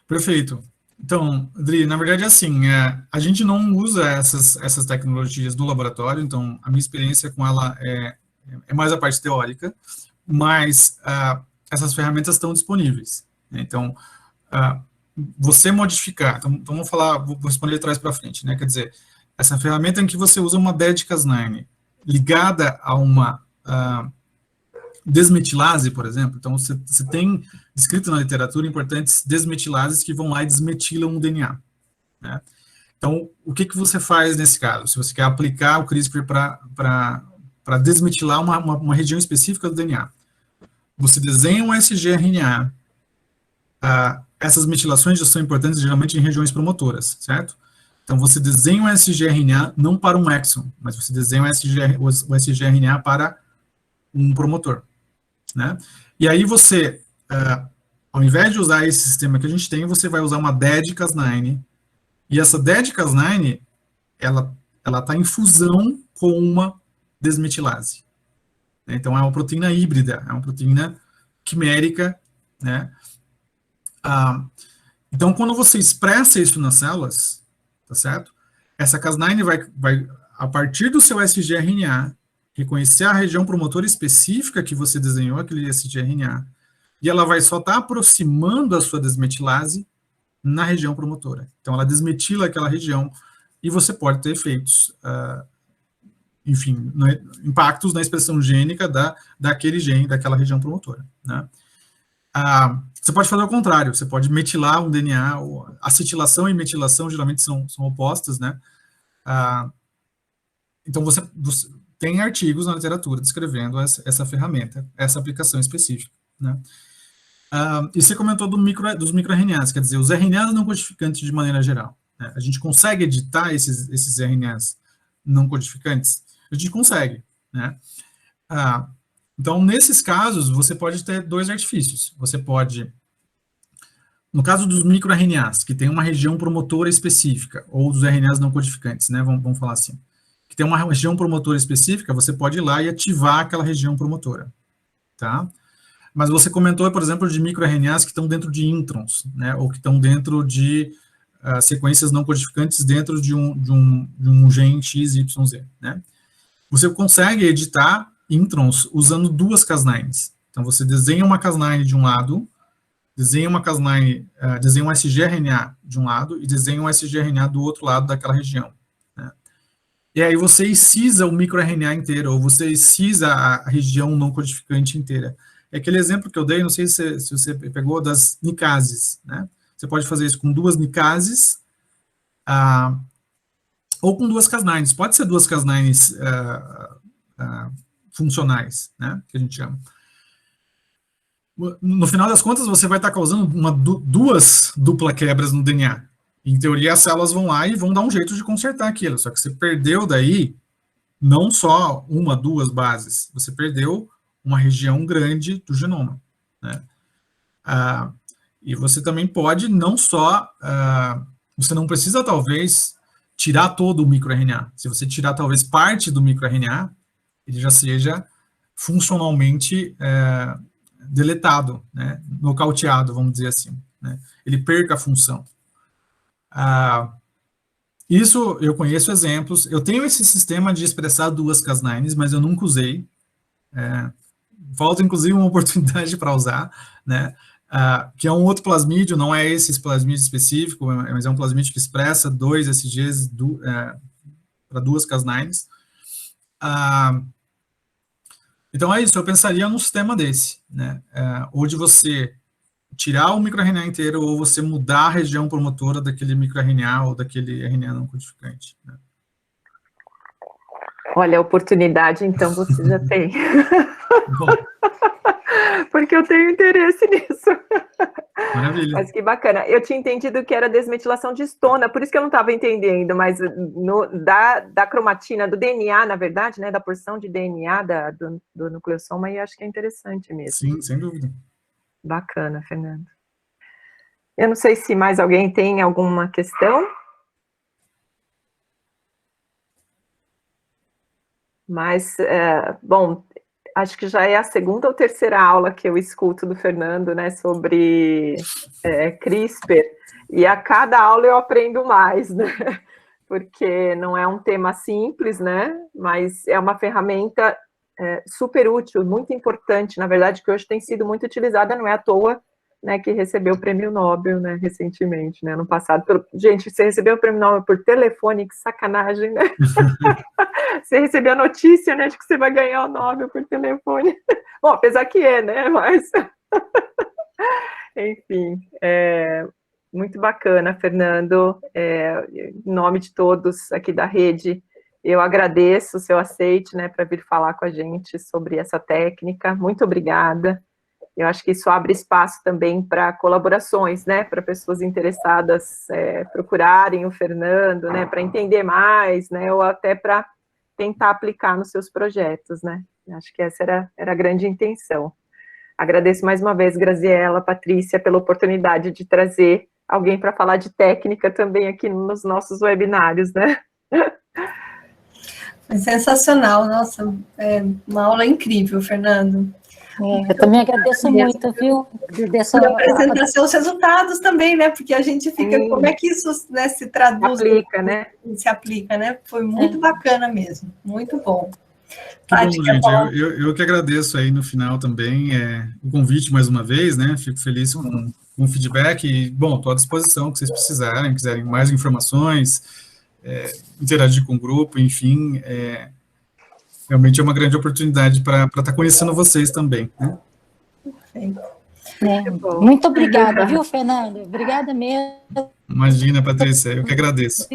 Perfeito. Então, Adri, na verdade, assim, a gente não usa essas tecnologias do laboratório, então a minha experiência com ela é mais a parte teórica, mas essas ferramentas estão disponíveis. Então, você modificar, então vou responder de trás para frente, né? Quer dizer, essa ferramenta em que você usa uma DEDCAS9 ligada a uma desmetilase, por exemplo, então você tem descrito na literatura importantes desmetilases que vão lá e desmetilam um DNA, né? Então, o que você faz nesse caso? Se você quer aplicar o CRISPR para desmetilar uma região específica do DNA, você desenha um sgRNA. Essas metilações já são importantes geralmente em regiões promotoras, certo? Então, você desenha um sgRNA não para um exon, mas você desenha o sgRNA para um promotor, né? E aí você, ao invés de usar esse sistema que a gente tem, você vai usar uma DEDCAS9, e essa DEDCAS9, ela está em fusão com uma desmetilase. Então, é uma proteína híbrida, é uma proteína quimérica, né? Então, quando você expressa isso nas células, tá certo? Essa Cas9 vai, a partir do seu sgRNA, reconhecer a região promotora específica que você desenhou, aquele sgRNA, e ela vai só estar aproximando a sua desmetilase na região promotora. Então, ela desmetila aquela região e você pode ter efeitos, enfim, impactos na expressão gênica daquele gene, daquela região promotora, né? Você pode fazer o contrário, você pode metilar um DNA, acetilação e metilação geralmente são opostas, né? Então, você tem artigos na literatura descrevendo essa ferramenta, essa aplicação específica, né? E você comentou dos microRNAs, quer dizer, os RNAs não codificantes de maneira geral, né? A gente consegue editar esses RNAs não codificantes? A gente consegue, né? Então, nesses casos, você pode ter dois artifícios. Você pode, no caso dos microRNAs, que tem uma região promotora específica, ou dos RNAs não codificantes, né, vamos falar assim, que tem uma região promotora específica, você pode ir lá e ativar aquela região promotora, tá? Mas você comentou, por exemplo, de microRNAs que estão dentro de introns, né, ou que estão dentro de sequências não codificantes dentro de um gene XYZ, né? Você consegue editar introns usando duas Cas9s. Então, você desenha uma Cas9 de um lado, desenha desenha um sgRNA de um lado e desenha um sgRNA do outro lado daquela região, né? E aí você excisa o microRNA inteiro, ou você excisa a região não codificante inteira. É aquele exemplo que eu dei, não sei se você pegou, das nicases, né? Você pode fazer isso com duas nicases, ou com duas Cas9s. Pode ser duas Cas9s funcionais, né, que a gente chama. No final das contas, você vai estar causando duas dupla quebras no DNA. Em teoria, as células vão lá e vão dar um jeito de consertar aquilo, só que você perdeu daí não só uma, duas bases, você perdeu uma região grande do genoma, né? E você também pode não só, você não precisa talvez tirar todo o microRNA. Se você tirar talvez parte do microRNA, ele já seja funcionalmente deletado, né, nocauteado, vamos dizer assim, né, ele perca a função. Isso, eu conheço exemplos, eu tenho esse sistema de expressar duas Cas9s, mas eu nunca usei, falta inclusive uma oportunidade para usar, né, que é um outro plasmídio, não é esse plasmídio específico, mas é um plasmídio que expressa 2 SGs para 2 Cas9s. Então é isso, eu pensaria num sistema desse, né? Ou de você tirar o microRNA inteiro, ou você mudar a região promotora daquele microRNA ou daquele RNA não codificante, né? Olha, a oportunidade, então, você já tem. Bom, Porque eu tenho interesse nisso. maravilha. Mas que bacana. Eu tinha entendido que era desmetilação de histona, por isso que eu não estava entendendo, mas da cromatina, do DNA, na verdade, né, da porção de DNA do nucleossoma, aí acho que é interessante mesmo. Sim, sem dúvida. Bacana, Fernando. Eu não sei se mais alguém tem alguma questão. Mas, bom, acho que já é a 2ª ou 3ª aula que eu escuto do Fernando, né, sobre CRISPR, e a cada aula eu aprendo mais, né, porque não é um tema simples, né, mas é uma ferramenta super útil, muito importante, na verdade, que hoje tem sido muito utilizada, não é à toa, né, que recebeu o prêmio Nobel, né, recentemente, né, ano passado. Gente, você recebeu o prêmio Nobel por telefone, que sacanagem, né? Você recebeu a notícia, né, de que você vai ganhar o Nobel por telefone. Bom, apesar que né, mas... Enfim, muito bacana, Fernando. Em nome de todos aqui da rede, eu agradeço o seu aceite, né, para vir falar com a gente sobre essa técnica. Muito obrigada. Eu acho que isso abre espaço também para colaborações, né, para pessoas interessadas procurarem o Fernando, né, para entender mais, né, ou até para tentar aplicar nos seus projetos, né. Acho que essa era a grande intenção. Agradeço mais uma vez, Graziela, Patrícia, pela oportunidade de trazer alguém para falar de técnica também aqui nos nossos webinários, né. Foi sensacional, nossa, uma aula incrível, Fernando. Eu também agradeço muito, viu? Por apresentar seus resultados também, né? Porque a gente fica, como é que isso, né, se traduz? Aplica, né? Se aplica, né? Foi muito bacana mesmo, muito bom. Que bom, gente, eu que agradeço aí no final também o convite mais uma vez, né? Fico feliz com o feedback e, bom, estou à disposição que vocês precisarem, quiserem mais informações, interagir com o grupo, enfim, realmente é uma grande oportunidade para estar conhecendo vocês também, né? Muito obrigada, viu, Fernando? Obrigada mesmo. Imagina, Patrícia, eu que agradeço.